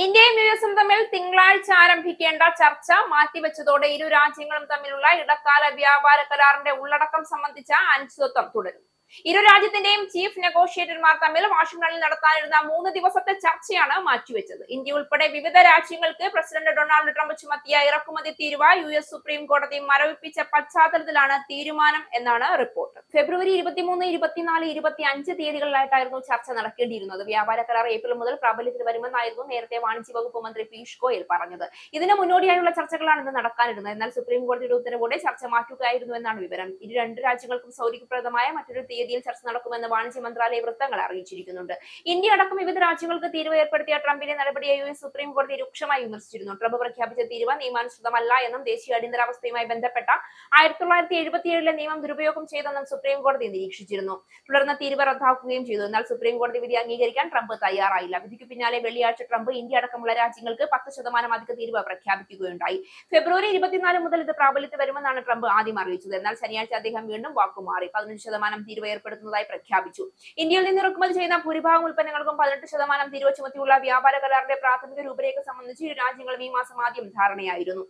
ഇന്ത്യയും US-ഉം തമ്മിൽ തിങ്കളാഴ്ച ആരംഭിക്കേണ്ട ചർച്ച മാറ്റിവെച്ചതോടെ ഇരു രാജ്യങ്ങളും തമ്മിലുള്ള ഇടക്കാല വ്യാപാര കരാറിന്റെ ഉള്ളടക്കം സംബന്ധിച്ച അനിശ്ചിതത്വം തുടരുന്നു. ഇരു രാജ്യത്തിന്റെയും ചീഫ് നെഗോഷിയേറ്റർമാർ തമ്മിൽ വാഷിംഗ്ടണിൽ നടത്താനിരുന്ന 3 ദിവസത്തെ ചർച്ചയാണ് മാറ്റിവെച്ചത്. ഇന്ത്യ ഉൾപ്പെടെ വിവിധ രാജ്യങ്ങൾക്ക് പ്രസിഡന്റ് ഡൊണാൾഡ് ട്രംപ് ചുമത്തിയ ഇറക്കുമതി തീരുവ US സുപ്രീം കോടതി മരവിപ്പിച്ച പശ്ചാത്തലത്തിലാണ് തീരുമാനം എന്നാണ് റിപ്പോർട്ട്. ഫെബ്രുവരി 23, 24, 25 തീയതികളിലായിട്ടായിരുന്നു ചർച്ച നടക്കേണ്ടിയിരുന്നത്. വ്യാപാര കരാർ ഏപ്രിൽ മുതൽ പ്രാബല്യത്തിൽ വരുമെന്നായിരുന്നു നേരത്തെ വാണിജ്യ വകുപ്പ് മന്ത്രി പീയൂഷ് ഗോയൽ പറഞ്ഞത്. ഇതിന് മുന്നോടിയായുള്ള ചർച്ചകളാണ് ഇന്ന് നടക്കാനിരുന്നത്. എന്നാൽ സുപ്രീം കോടതിയുടെ ഉത്തരവോടെ ചർച്ച മാറ്റുകയായിരുന്നു എന്നാണ് വിവരം. ഇരു രണ്ട് രാജ്യങ്ങൾക്കും സൗകര്യപ്രദമായ മറ്റൊരു തീയതിയിൽ ചർച്ച നടക്കുമെന്ന് വാണിജ്യ മന്ത്രാലയ വൃത്തങ്ങൾ അറിയിച്ചിരിക്കുന്നുണ്ട്. ഇന്ത്യ അടക്കം വിവിധ രാജ്യങ്ങൾക്ക് തീരുവ ഏർപ്പെടുത്തിയ ട്രംപിന്റെ നടപടിയെ US സുപ്രീം കോടതി രൂക്ഷമായി വിമർശിച്ചിരുന്നു. ട്രംപ് പ്രഖ്യാപിച്ച തീരുവ നിയമാനുസൃതമല്ല എന്നും ദേശീയ അടിയന്തരാവസ്ഥയുമായി ബന്ധപ്പെട്ട 1977 നിയമം ദുരുപയോഗം ചെയ്തെന്നും സുപ്രീം കോടതി നിരീക്ഷിച്ചിരുന്നു. തുടർന്ന് തീരുവ റദ്ദാക്കുകയും ചെയ്തു. എന്നാൽ സുപ്രീം കോടതി വിധി അംഗീകരിക്കാൻ ട്രംപ് തയ്യാറായില്ല. വിധിക്ക് പിന്നാലെ വെള്ളിയാഴ്ച ട്രംപ് ഇന്ത്യ അടക്കമുള്ള രാജ്യങ്ങൾക്ക് 10% അധിക തീരുവ പ്രഖ്യാപിക്കുകയുണ്ടായി. ഫെബ്രുവരി 24 മുതൽ ഇത് പ്രാബല്യത്തിൽ വരുമെന്നാണ് ട്രംപ് ആദ്യം അറിയിച്ചത്. എന്നാൽ ശനിയാഴ്ച അദ്ദേഹം വീണ്ടും വാക്കുമാറി 15% തീരുവ ഏർപ്പെടുത്തുന്നതായി പ്രഖ്യാപിച്ചു. ഇന്ത്യയിൽ നിന്ന് ഇറക്കുമതി ചെയ്യുന്ന ഭൂരിഭാഗം ഉൽപ്പന്നങ്ങൾക്കും 18% തീരുവ ചുമത്തിയുള്ള വ്യാപാര കരാറിന്റെ പ്രാഥമിക രൂപരേഖ സംബന്ധിച്ച് ഇരു രാജ്യങ്ങളും ഈ മാസം ആദ്യം ധാരണയായിരുന്നു.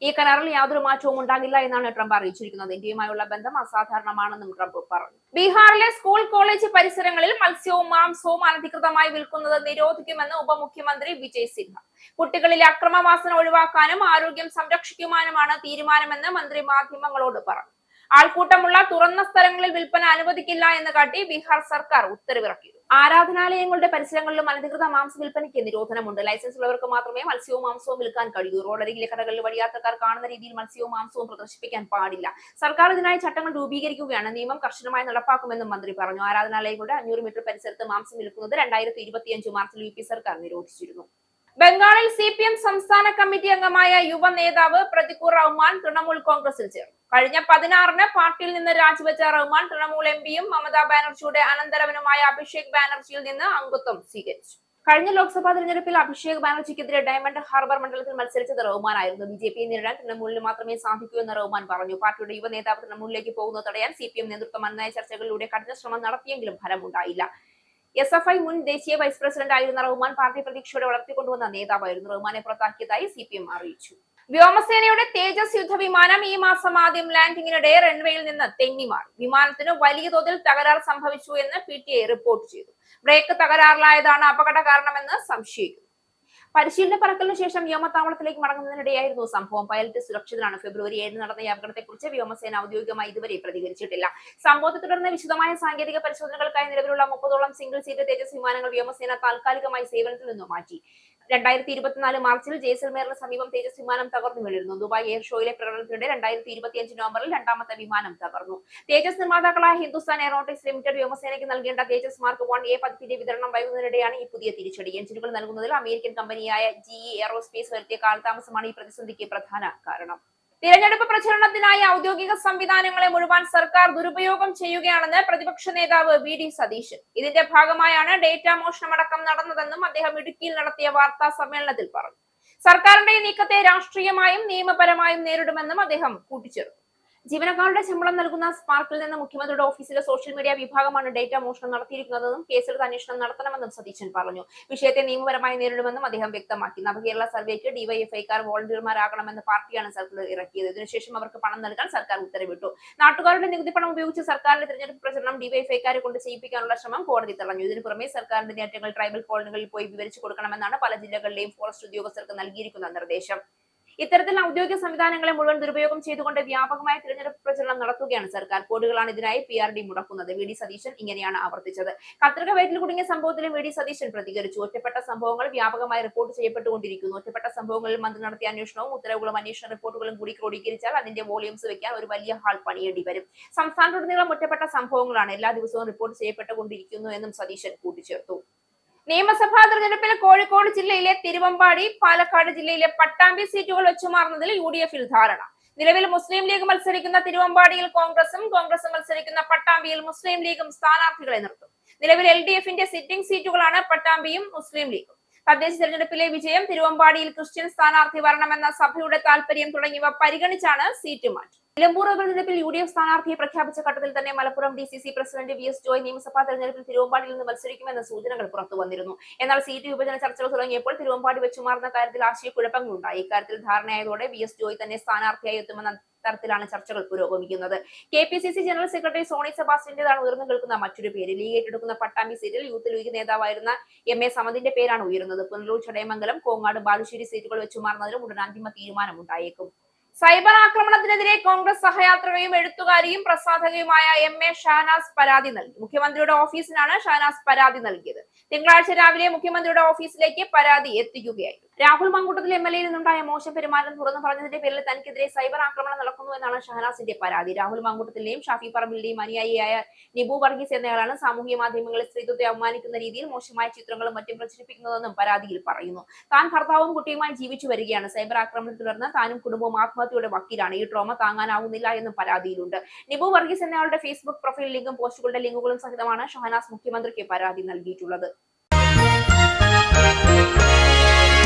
ഈ കരാറിൽ യാതൊരു മാറ്റവും ഉണ്ടാകില്ല എന്നാണ് ട്രംപ് അറിയിച്ചിരിക്കുന്നത്. ഇന്ത്യയുമായുള്ള ബന്ധം അസാധാരണമാണെന്നും ട്രംപ് പറഞ്ഞു. ബീഹാറിലെ സ്കൂൾ, കോളേജ് പരിസരങ്ങളിൽ മത്സ്യവും മാംസവും അനധികൃതമായി വിൽക്കുന്നത് നിരോധിക്കുമെന്ന് ഉപമുഖ്യമന്ത്രി വിജയ് സിൻഹ. കുട്ടികളിലെ അക്രമവാസന ഒഴിവാക്കാനും ആരോഗ്യം സംരക്ഷിക്കുവാനുമാണ് തീരുമാനമെന്ന് മന്ത്രി മാധ്യമങ്ങളോട് പറഞ്ഞു. ആൾക്കൂട്ടമുള്ള തുറന്ന സ്ഥലങ്ങളിൽ വിൽപ്പന അനുവദിക്കില്ല എന്ന് കാട്ടി ബീഹാർ സർക്കാർ ഉത്തരവിറക്കി. ആരാധനാലയങ്ങളുടെ പരിസരങ്ങളിലും അനധികൃത മാംസ വിൽപ്പനയ്ക്ക് നിരോധനമുണ്ട്. ലൈസൻസ് ഉള്ളവർക്ക് മാത്രമേ മത്സ്യവും മാംസവും വിൽക്കാൻ കഴിയൂ. റോഡരികിലെ കടകളിൽ വഴിയാത്രക്കാർ കാണുന്ന രീതിയിൽ മത്സ്യവും മാംസവും പ്രദർശിപ്പിക്കാൻ പാടില്ല. സർക്കാർ ഇതിനായി ചട്ടങ്ങൾ രൂപീകരിക്കുകയാണ്. നിയമം കർശനമായി നടപ്പാക്കുമെന്നും മന്ത്രി പറഞ്ഞു. ആരാധനാലയങ്ങളുടെ 500 മീറ്റർ പരിസരത്ത് മാംസം വിൽക്കുന്നത് 2025 മാർച്ചിൽ UP സർക്കാർ നിരോധിച്ചിരുന്നു. ബംഗാളിൽ CPM സംസ്ഥാന കമ്മിറ്റി അംഗമായ യുവ നേതാവ് പ്രതികൂർ റഹ്മാൻ തൃണമൂൽ കോൺഗ്രസിൽ ചേർന്നു. കഴിഞ്ഞ 16-ന് പാർട്ടിയിൽ നിന്ന് രാജിവെച്ച റഹ്മാൻ തൃണമൂൽ MPയും മമതാ ബാനർജിയുടെ അനന്തരവനുമായ അഭിഷേക് ബാനർജിയിൽ നിന്ന് അംഗത്വം സ്വീകരിച്ചു. കഴിഞ്ഞ ലോക്സഭാ തെരഞ്ഞെടുപ്പിൽ അഭിഷേക് ബാനർജിക്കെതിരെ ഡയമണ്ട് ഹാർബർ മണ്ഡലത്തിൽ മത്സരിച്ചത് റഹ്മാനായിരുന്നു. BJPയെ നേരിടാൻ തൃണമൂലിന് മാത്രമേ സാധിക്കൂ എന്ന് റഹ്മാൻ പറഞ്ഞു. പാർട്ടിയുടെ യുവ നേതാവ് തൃണമൂലിലേക്ക് പോകുന്നത് തടയാൻ CPM നേതൃത്വം അന്യായ ചർച്ചകളിലൂടെ കഠിന ശ്രമം നടത്തിയെങ്കിലും ഫലമുണ്ടായില്ല. SFI മുൻ ദേശീയ വൈസ് പ്രസിഡന്റ് ആയിരുന്ന റഹ്മാൻ പാർട്ടി പ്രതീക്ഷയോടെ വളർത്തിക്കൊണ്ടുവന്ന നേതാവായിരുന്നു. റഹ്മാനെ പുറത്താക്കിയതായി CPM അറിയിച്ചു. വ്യോമസേനയുടെ തേജസ് യുദ്ധവിമാനം ഈ മാസം ആദ്യം ലാൻഡിങ്ങിനിടെ റൺവേയിൽ നിന്ന് തെന്നിമാറി. വിമാനത്തിന് വലിയ തോതിൽ തകരാർ സംഭവിച്ചു എന്ന് PTI റിപ്പോർട്ട് ചെയ്തു. ബ്രേക്ക് തകരാറിലായതാണ് അപകട കാരണമെന്ന് സംശയിക്കുന്നു. പരിശീലന പറക്കലിന് ശേഷം വ്യോമത്താവളത്തിലേക്ക് മടങ്ങുന്നതിനിടെയായിരുന്നു സംഭവം. പൈലറ്റ് സുരക്ഷിതനാണ്. ഫെബ്രുവരി 7 നടന്ന ഈ അപകടത്തെക്കുറിച്ച് വ്യോമസേന ഔദ്യോഗികമായി ഇതുവരെ പ്രതികരിച്ചിട്ടില്ല. സംഭവത്തെ തുടർന്ന് വിശദമായ സാങ്കേതിക പരിശോധനകൾക്കായി നിലവിലുള്ള 30ഓളം സിംഗിൾ സീറ്റ് തേജസ് വിമാനങ്ങൾ വ്യോമസേന താൽക്കാലികമായി സേവനത്തിൽ നിന്ന് മാറ്റി. 2024 മാർച്ചിൽ ജയ്സൽമേറിന് സമീപം തേജസ് വിമാനം തകർന്നു വീണിരുന്നു. ദുബായ് എയർ ഷോയിലെ പ്രകടനത്തിനിടെ 2025 നവംബറിൽ രണ്ടാമത്തെ വിമാനം തകർന്നു. തേജസ് നിർമ്മാതാക്കളായ ഹിന്ദുസ്ഥാൻ എയറോനോട്ടിക്സ് ലിമിറ്റഡ് വ്യോമസേനയ്ക്ക് നൽകേണ്ട തേജസ് മാർക്ക് 1A പതിപ്പിന്റെ വിതരണം വൈകുന്നതിനിടെയാണ് ഈ പുതിയ തിരിച്ചടി. എഞ്ചിനുകൾ നൽകുന്നതിൽ അമേരിക്കൻ കമ്പനിയായ GE എയറോസ്പേസ് വരുത്തിയ കാലതാമസമാണ് ഈ പ്രതിസന്ധിക്ക് പ്രധാന കാരണം. തിരഞ്ഞെടുപ്പ് പ്രചരണത്തിനായി ഔദ്യോഗിക സംവിധാനങ്ങളെ മുഴുവൻ സർക്കാർ ദുരുപയോഗം ചെയ്യുകയാണെന്ന് പ്രതിപക്ഷ നേതാവ് VD സതീശൻ. ഇതിന്റെ ഭാഗമായാണ് ഡേറ്റ മോഷണമടക്കം നടന്നതെന്നും അദ്ദേഹം ഇടുക്കിയിൽ നടത്തിയ വാർത്താ സമ്മേളനത്തിൽ പറഞ്ഞു. സർക്കാരിന്റെ നീക്കത്തെ രാഷ്ട്രീയമായും നിയമപരമായും നേരിടുമെന്നും അദ്ദേഹം കൂട്ടിച്ചേർത്തു. ജീവനക്കാരുടെ ശമ്പളം നൽകുന്ന സ്പാർക്കിൽ നിന്ന് മുഖ്യമന്ത്രിയുടെ ഓഫീസിലെ സോഷ്യൽ മീഡിയ വിഭാഗമാണ് ഡേറ്റ മോഷണം നടത്തിയിരിക്കുന്നതെന്നും കേസെടുത്ത് അന്വേഷണം നടത്തണമെന്നും സതീശൻ പറഞ്ഞു. വിഷയത്തെ നിയമപരമായി നേരിടുമെന്നും അദ്ദേഹം വ്യക്തമാക്കി. നവകേരള സർവേക്ക് ഡിവൈഎഫ്ഐക്കാർ വോളണ്ടിയർമാരാകണമെന്ന് പാർട്ടിയാണ് സർക്കുലർ ഇറക്കിയത്. ഇതിനുശേഷം അവർക്ക് പണം നൽകാൻ സർക്കാർ ഉത്തരവിട്ടു. നാട്ടുകാരുടെ നികുതി പണം ഉപയോഗിച്ച് സർക്കാരിന്റെ തിരഞ്ഞെടുപ്പ് പ്രചരണം ഡിവൈഎഫ്ഐക്കാരെ കൊണ്ട് ചെയ്യിപ്പിക്കാനുള്ള ശ്രമം കോടതി തടഞ്ഞു. ഇതിനു പുറമെ സർക്കാരിന്റെ നേട്ടങ്ങൾ ട്രൈബൽ കോളനികളിൽ പോയി വിവരിച്ചു കൊടുക്കണമെന്നാണ് പല ജില്ലകളിലെയും ഫോറസ്റ്റ് ഉദ്യോഗസ്ഥർക്ക് നൽകിയിരിക്കുന്ന നിർദ്ദേശം. ഇത്തരത്തിൽ ഔദ്യോഗിക സംവിധാനങ്ങളെ മുഴുവൻ ദുരുപയോഗം ചെയ്തുകൊണ്ട് വ്യാപകമായ തിരഞ്ഞെടുപ്പ് പ്രചരണം നടത്തുകയാണ് സർക്കാർ. കോടികളാണ് ഇതിനായി PRD മുടക്കുന്നത്. വി ഡി സതീശൻ ഇങ്ങനെയാണ് ആവർത്തിച്ചത്. കത്രിക വയറ്റിൽ കുടുങ്ങിയ സംഭവത്തിലും വി ഡി സതീശൻ പ്രതികരിച്ചു. ഒറ്റപ്പെട്ട സംഭവങ്ങൾ വ്യാപകമായി റിപ്പോർട്ട് ചെയ്യപ്പെട്ടുകൊണ്ടിരിക്കുന്നു. ഒറ്റപ്പെട്ട സംഭവങ്ങളിൽ മന്ത്രി നടത്തിയ അന്വേഷണവും ഉത്തരവുകളും അന്വേഷണ റിപ്പോർട്ടുകളും കൂടി ക്രോഡീകരിച്ചാൽ അതിന്റെ വോളിയൂംസ് വെക്കാൻ ഒരു വലിയ ഹാൾ പണിയേണ്ടി വരും. സംസ്ഥാനത്തുടനീളം ഒറ്റപ്പെട്ട സംഭവങ്ങളാണ് എല്ലാ ദിവസവും റിപ്പോർട്ട് ചെയ്യപ്പെട്ടുകൊണ്ടിരിക്കുന്നു എന്നും സതീശൻ കൂട്ടിച്ചേർത്തു. നിയമസഭാ തെരഞ്ഞെടുപ്പിൽ കോഴിക്കോട് ജില്ലയിലെ തിരുവമ്പാടി, പാലക്കാട് ജില്ലയിലെ പട്ടാമ്പി സീറ്റുകൾ വെച്ചുമാറുന്നതിൽ UDF-ൽ ധാരണ. നിലവിൽ മുസ്ലിം ലീഗ് മത്സരിക്കുന്ന തിരുവമ്പാടിയിൽ കോൺഗ്രസും മത്സരിക്കുന്ന പട്ടാമ്പിയിൽ മുസ്ലിം ലീഗും സ്ഥാനാർത്ഥികളെ നിർത്തും. നിലവിൽ LDF-ന്റെ സിറ്റിംഗ് സീറ്റുകളാണ് പട്ടാമ്പിയും മുസ്ലിം ലീഗും. തദ്ദേശ തെരഞ്ഞെടുപ്പിലെ വിജയം, തിരുവമ്പാടിയിൽ ക്രിസ്ത്യൻ സ്ഥാനാർത്ഥി വരണമെന്ന സഭയുടെ താൽപര്യം തുടങ്ങിയവ പരിഗണിച്ചാണ് സീറ്റ് മാറ്റം. നിലമ്പൂർ ഉപതെരഞ്ഞെടുപ്പിൽ UDF സ്ഥാനാർത്ഥിയെ പ്രഖ്യാപിച്ച ഘട്ടത്തിൽ തന്നെ Malappuram DCC president VS Joy നിയമസഭാ തെരഞ്ഞെടുപ്പിൽ തിരുവമ്പാടിയിൽ നിന്ന് മത്സരിക്കുമെന്ന സൂചനകൾ പുറത്തു വന്നിരുന്നു. എന്നാൽ സീറ്റ് വിഭജന ചർച്ചകൾ തുടങ്ങിയപ്പോൾ തിരുവമ്പാടി വെച്ചുമാറുന്ന കാര്യത്തിൽ ആശയക്കുഴപ്പങ്ങളുണ്ടായി. ഇക്കാര്യത്തിൽ ധാരണയായതോടെ VS ജോയ് തന്നെ സ്ഥാനാർത്ഥിയായി എത്തുമെന്ന തരത്തിലാണ് ചർച്ചകൾ പുരോഗമിക്കുന്നത്. KPCC ജനറൽ സെക്രട്ടറി സോണി സെബാസ്റ്റ്യന്റേതാണ് ഉയർന്നു കേൾക്കുന്ന മറ്റൊരു പേര്. ലീഗ് ഏറ്റെടുക്കുന്ന പട്ടാമ്പി സീറ്റിൽ യൂത്ത് ലീഗ് നേതാവായിരുന്ന MA സമദിന്റെ പേരാണ് ഉയരുന്നത്. പുനലൂർ, ചടയമംഗലം, കോങ്ങാട്, ബാലുശ്ശേരി സീറ്റുകൾ വെച്ചുമാറുന്നതിലും ഉടൻ അന്തിമ തീരുമാനമുണ്ടായേക്കും. സൈബർ ആക്രമണത്തിനെതിരെ കോൺഗ്രസ് സഹയാത്രികയും എഴുത്തുകാരിയും പ്രസാധകയുമായ MA ഷഹനാസ് പരാതി നൽകി. മുഖ്യമന്ത്രിയുടെ ഓഫീസിനാണ് ഷഹനാസ് പരാതി നൽകിയത്. തിങ്കളാഴ്ച രാവിലെ മുഖ്യമന്ത്രിയുടെ ഓഫീസിലേക്ക് പരാതി എത്തിക്കുകയായിരുന്നു. രാഹുൽ മങ്കൂട്ടത്തിൽ MLA-യിൽ നിന്നുണ്ടായ മോശം പെരുമാറ്റം തുറന്നു പറഞ്ഞതിന്റെ പേരിൽ തനിക്കെതിരെ സൈബർ ആക്രമണം നടക്കുന്നു എന്നാണ് ഷഹനാസിന്റെ പരാതി. രാഹുൽ മങ്കൂട്ടത്തിന്റെയും ഷാഫി പറമ്പിലിന്റെയും അനുയായിയായ നിബു വർഗീസ് എന്നയാളാണ് സാമൂഹ്യ മാധ്യമങ്ങളിൽ സ്ത്രീത്വത്തെ അവമാനിക്കുന്ന രീതിയിൽ മോശമായ ചിത്രങ്ങളും മറ്റും പ്രചരിപ്പിക്കുന്നതെന്നും പരാതിയിൽ പറയുന്നു. താൻ ഭർത്താവും കുട്ടിയുമായി ജീവിച്ചു വരികയാണ്. സൈബർ ആക്രമണത്തെ തുടർന്ന് താനും കുടുംബവും ആത്മഹത്യയുടെ വക്കീലാണ്. ഈ ട്രോമ താങ്ങാനാവുന്നില്ല എന്നും പരാതിയിലുണ്ട്. നിബു വർഗീസ് എന്നയാളുടെ ഫേസ്ബുക്ക് പ്രൊഫൈൽ ലിങ്കും പോസ്റ്റുകളുടെ ലിങ്കുകളും സഹിതമാണ് ഷഹനാസ് മുഖ്യമന്ത്രിക്ക് പരാതി നൽകിയിട്ടുള്ളത്.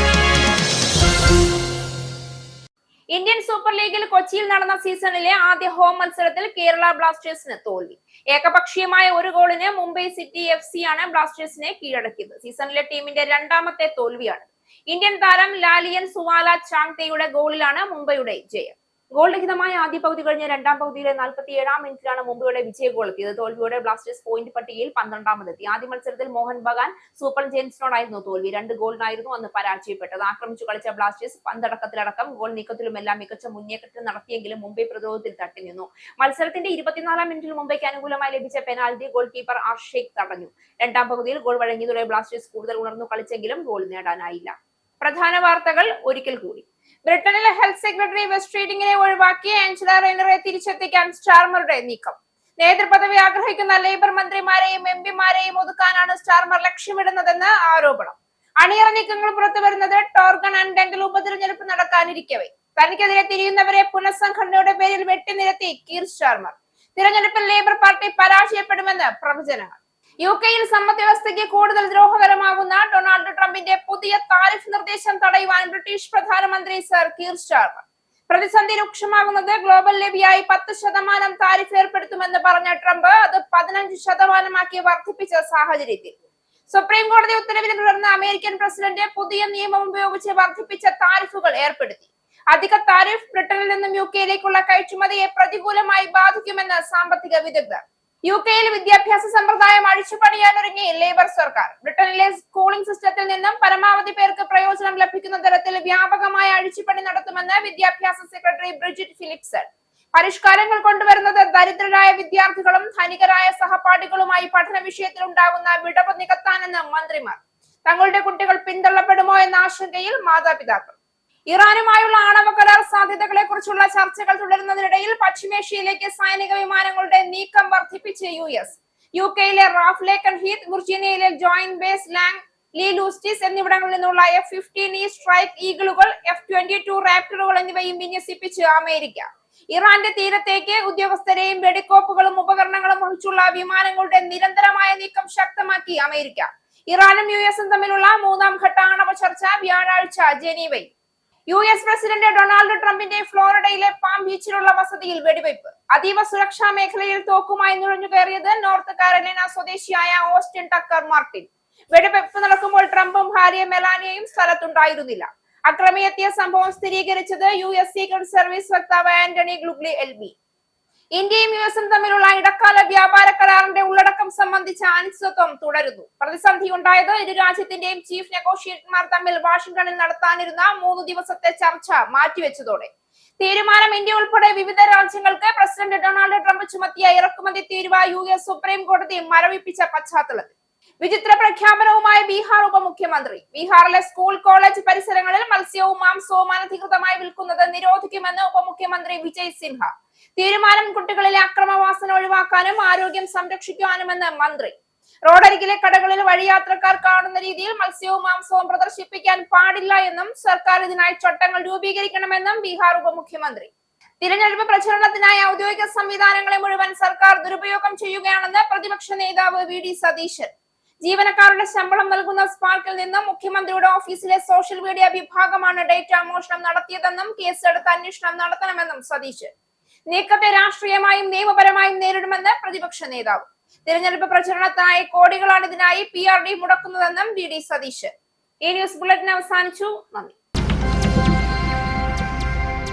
ഇന്ത്യൻ സൂപ്പർ ലീഗിൽ കൊച്ചിയിൽ നടന്ന സീസണിലെ ആദ്യ ഹോം മത്സരത്തിൽ കേരള ബ്ലാസ്റ്റേഴ്സിന് തോൽവി. ഏകപക്ഷീയമായ ഒരു ഗോളിന് മുംബൈ സിറ്റി FC ആണ് ബ്ലാസ്റ്റേഴ്സിനെ കീഴടക്കിയത്. സീസണിലെ ടീമിന്റെ രണ്ടാമത്തെ തോൽവിയാണ്. ഇന്ത്യൻ താരം ലാലിയൻ സുവാല ചാങ്തയുടെ ഗോളിലാണ് മുംബൈയുടെ ജയം. ഗോൾ രഹിതമായ ആദ്യ പകുതി കഴിഞ്ഞ രണ്ടാം പകുതിയിലെ 47-ാം മിനിറ്റിലാണ് മുംബൈയുടെ വിജയ ഗോൾ എത്തിയത്. തോൽവിയോടെ ബ്ലാസ്റ്റേഴ്സ് പോയിന്റ് പട്ടികയിൽ 12-ാമതെത്തി. ആദ്യ മത്സരത്തിൽ മോഹൻ ബഗാൻ സൂപ്പർ ജയൻസിനോടായിരുന്നു തോൽവി. 2 ഗോളിനായിരുന്നു അന്ന് പരാജയപ്പെട്ടത്. ആക്രമിച്ചു കളിച്ച ബ്ലാസ്റ്റേഴ്സ് പന്തടക്കത്തിലടക്കം ഗോൾ നീക്കത്തിലുമെല്ലാം മികച്ച മുന്നേറ്റം നടത്തിയെങ്കിലും മുംബൈ പ്രതിരോധത്തിൽ തട്ടിനിന്നു. മത്സരത്തിന്റെ 24-ാം മിനിറ്റിൽ മുംബൈക്ക് അനുകൂലമായി ലഭിച്ച പെനാൽറ്റി ഗോൾ കീപ്പർ ഷെയ്ഖ് തടഞ്ഞു. രണ്ടാം പകുതിയിൽ ഗോൾ വഴങ്ങിയതോടെ ബ്ലാസ്റ്റേഴ്സ് കൂടുതൽ ഉണർന്നു കളിച്ചെങ്കിലും ഗോൾ നേടാനായില്ല. പ്രധാന വാർത്തകൾ ഒരിക്കൽ കൂടി. ബ്രിട്ടനിലെ ഹെൽത്ത് സെക്രട്ടറി വെസ്റ്റ് റീഡിംഗിനെ ഒഴിവാക്കി ആഞ്ചല റെയ്നറെ തിരിച്ചെത്തിക്കാൻ സ്റ്റാർമറുടെ നീക്കം. നേതൃപദവി ആഗ്രഹിക്കുന്ന ലേബർ മന്ത്രിമാരെയും MP-മാരെയും ഒതുക്കാനാണ് സ്റ്റാർമർ ലക്ഷ്യമിടുന്നതെന്ന് ആരോപണം. അണിയറ നീക്കങ്ങൾ പുറത്തുവരുന്നത് ടോർഗൺ ആൻഡ് ഡെന്റൽ ഉപതെരഞ്ഞെടുപ്പ് നടക്കാനിരിക്കവേ തനിക്കെതിരെ തിരിയുന്നവരെ പുനഃസംഘടനയുടെ പേരിൽ വെട്ടിനിരത്തി കീർ സ്റ്റാർമർ. തിരഞ്ഞെടുപ്പിൽ ലേബർ പാർട്ടി പരാജയപ്പെടുമെന്ന് പ്രവചനങ്ങൾ. UK-യിൽ സമ്പദ് വ്യവസ്ഥയ്ക്ക് കൂടുതൽ ദ്രോഹകരമാകുന്ന ഡൊണാൾഡ് ട്രംപിന്റെ പുതിയ താരിഫ് നിർദ്ദേശം തടയുവാൻ ബ്രിട്ടീഷ് പ്രധാനമന്ത്രി സർ കീർ സ്റ്റാർമർ. പ്രതിസന്ധി രൂക്ഷമാകുന്നത് ഗ്ലോബൽ ലെവിയായി 10% താരിഫ് ഏർപ്പെടുത്തുമെന്ന് പറഞ്ഞ ട്രംപ് അത് 15% വർദ്ധിപ്പിച്ച സാഹചര്യത്തിൽ സുപ്രീം കോടതി ഉത്തരവിനെ തുടർന്ന് അമേരിക്കൻ പ്രസിഡന്റ് പുതിയ നിയമം ഉപയോഗിച്ച് വർദ്ധിപ്പിച്ച താരിഫുകൾ ഏർപ്പെടുത്തി. അധിക താരിഫ് ബ്രിട്ടനിൽ നിന്നും UK-യിലേക്കുള്ള കയറ്റുമതിയെ പ്രതികൂലമായി ബാധിക്കുമെന്ന് സാമ്പത്തിക വിദഗ്ധർ. UK-യിൽ വിദ്യാഭ്യാസ സമ്പ്രദായം അഴിച്ചുപണിയാനൊരുങ്ങി ലേബർ സർക്കാർ. ബ്രിട്ടനിലെ സ്കൂളിംഗ് സിസ്റ്റത്തിൽ നിന്നും പരമാവധി പേർക്ക് പ്രയോജനം ലഭിക്കുന്ന തരത്തിൽ വ്യാപകമായ അഴിച്ചുപണി നടത്തുമെന്ന് വിദ്യാഭ്യാസ സെക്രട്ടറി ബ്രിജിറ്റ് ഫിലിപ്സൺ. പരിഷ്കാരങ്ങൾ കൊണ്ടുവരുന്നത് ദരിദ്രരായ വിദ്യാർത്ഥികളും ധനികരായ സഹപാഠികളുമായി പഠന വിഷയത്തിൽ ഉണ്ടാകുന്ന വിടവ് നികത്താനെന്ന് മന്ത്രിമാർ. തങ്ങളുടെ കുട്ടികൾ പിന്തള്ളപ്പെടുമോ എന്ന ആശങ്കയിൽ മാതാപിതാക്കൾ. ഇറാനുമായുള്ള ആണവ കരാർ സാധ്യതകളെ കുറിച്ചുള്ള ചർച്ചകൾ തുടരുന്നതിനിടയിൽ പശ്ചിമേഷ്യയിലേക്ക് സൈനിക വിമാനങ്ങളുടെ നീക്കം വർദ്ധിപ്പിച്ച് US. UK-യിലെ റാഫ്ലേക്കൺ ഹീത്ത്, വിർജീനിയയിലെ joint base Langley Eustis എന്നിവിടങ്ങളിൽ നിന്നുള്ള F-15E സ്ട്രൈക്ക് ഈഗിളുകൾ, F-22 റാപ്റ്ററുകൾ എന്നിവയും വിന്യസിപ്പിച്ച് അമേരിക്ക. ഇറാന്റെ തീരത്തേക്ക് ഉദ്യോഗസ്ഥരെയും വെടിക്കോപ്പുകളും ഉപകരണങ്ങളും വഹിച്ചുള്ള വിമാനങ്ങളുടെ നിരന്തരമായ നീക്കം ശക്തമാക്കി അമേരിക്ക. ഇറാനും US തമ്മിലുള്ള 3ാം ഘട്ട ആണവ ചർച്ച വ്യാഴാഴ്ച ജനീവയിൽ. US പ്രസിഡന്റ് ഡൊണാൾഡ് ട്രംപിന്റെ ഫ്ലോറിഡയിലെ പാം ബീച്ചിലുള്ള വസതിയിൽ വെടിവയ്പ്. അതീവ സുരക്ഷാ മേഖലയിൽ തോക്കുമായി നുഴഞ്ഞു കയറിയത് നോർത്ത് കാരോലിന സ്വദേശിയായ ഓസ്റ്റിൻ ടക്കർ മാർട്ടിൻ. വെടിവയ്പ് നടക്കുമ്പോൾ ട്രംപും ഭാര്യ മെലാനിയയും സ്ഥലത്തുണ്ടായിരുന്നില്ല. അക്രമി എത്തിയ സംഭവം സ്ഥിരീകരിച്ചത് US സീക്രട്ട് സർവീസ് വക്താവ് ആന്റണി ഗ്ലുഗ്ലി LB. ഇന്ത്യയും യുഎസും തമ്മിലുള്ള ഇടക്കാല വ്യാപാര കരാറിന്റെ ഉള്ളടക്കം സംബന്ധിച്ച അനിശ്ചിതത്വം തുടരുന്നു. പ്രതിസന്ധി ഉണ്ടായത് ഇരു രാജ്യത്തിന്റെയും ചീഫ് നെഗോഷിയേറ്റർമാർ തമ്മിൽ വാഷിംഗ്ടണിൽ നടത്താനിരുന്ന 3 ദിവസത്തെ ചർച്ച മാറ്റിവെച്ചതോടെ. തീരുമാനം ഇന്ത്യ ഉൾപ്പെടെ വിവിധ രാജ്യങ്ങൾക്ക് പ്രസിഡന്റ് ഡൊണാൾഡ് ട്രംപ് ചുമത്തിയ ഇറക്കുമതി തീരുവ US സുപ്രീം കോടതി മരവിപ്പിച്ച പശ്ചാത്തലത്തിൽ വിചിത്ര പ്രഖ്യാപനവുമായി ബീഹാർ ഉപമുഖ്യമന്ത്രി. ബീഹാറിലെ സ്കൂൾ കോളേജ് പരിസരങ്ങളിൽ മത്സ്യവും മാംസവും അനധികൃതമായി വിൽക്കുന്നത് നിരോധിക്കുമെന്ന് ഉപമുഖ്യമന്ത്രി വിജയ് സിൻഹ. തീരുമാനം കുട്ടികളിലെ അക്രമവാസന ഒഴിവാക്കാനും ആരോഗ്യം സംരക്ഷിക്കാനുമെന്ന് മന്ത്രി. റോഡരികിലെ കടകളിൽ വഴിയാത്രക്കാർ കാണുന്ന രീതിയിൽ മത്സ്യവും മാംസവും പ്രദർശിപ്പിക്കാൻ പാടില്ല എന്നും സർക്കാർ ഇതിനായി ചട്ടങ്ങൾ രൂപീകരിക്കണമെന്നും ബീഹാർ ഉപമുഖ്യമന്ത്രി. തിരഞ്ഞെടുപ്പ് പ്രചരണത്തിനായി ഔദ്യോഗിക സംവിധാനങ്ങളെ മുഴുവൻ സർക്കാർ ദുരുപയോഗം ചെയ്യുകയാണെന്ന് പ്രതിപക്ഷ നേതാവ് VD സതീശൻ. ജീവനക്കാരുടെ ശമ്പളം നൽകുന്ന സ്പാർക്കിൽ നിന്നും മുഖ്യമന്ത്രിയുടെ ഓഫീസിലെ സോഷ്യൽ മീഡിയ വിഭാഗമാണ് ഡേറ്റ മോഷണം നടത്തിയതെന്നും കേസെടുത്ത് അന്വേഷണം നടത്തണമെന്നും സതീശൻ. നീക്കത്തെ രാഷ്ട്രീയമായും നിയമപരമായും നേരിടുമെന്ന് പ്രതിപക്ഷ നേതാവ്. തിരഞ്ഞെടുപ്പ് പ്രചരണത്തിനായി കോടികളാണ് ഇതിനായി PRD മുടക്കുന്നതെന്നും VD സതീശൻ. ഈ ന്യൂസ് ബുള്ളറ്റിൻ അവസാനിച്ചു. നന്ദി.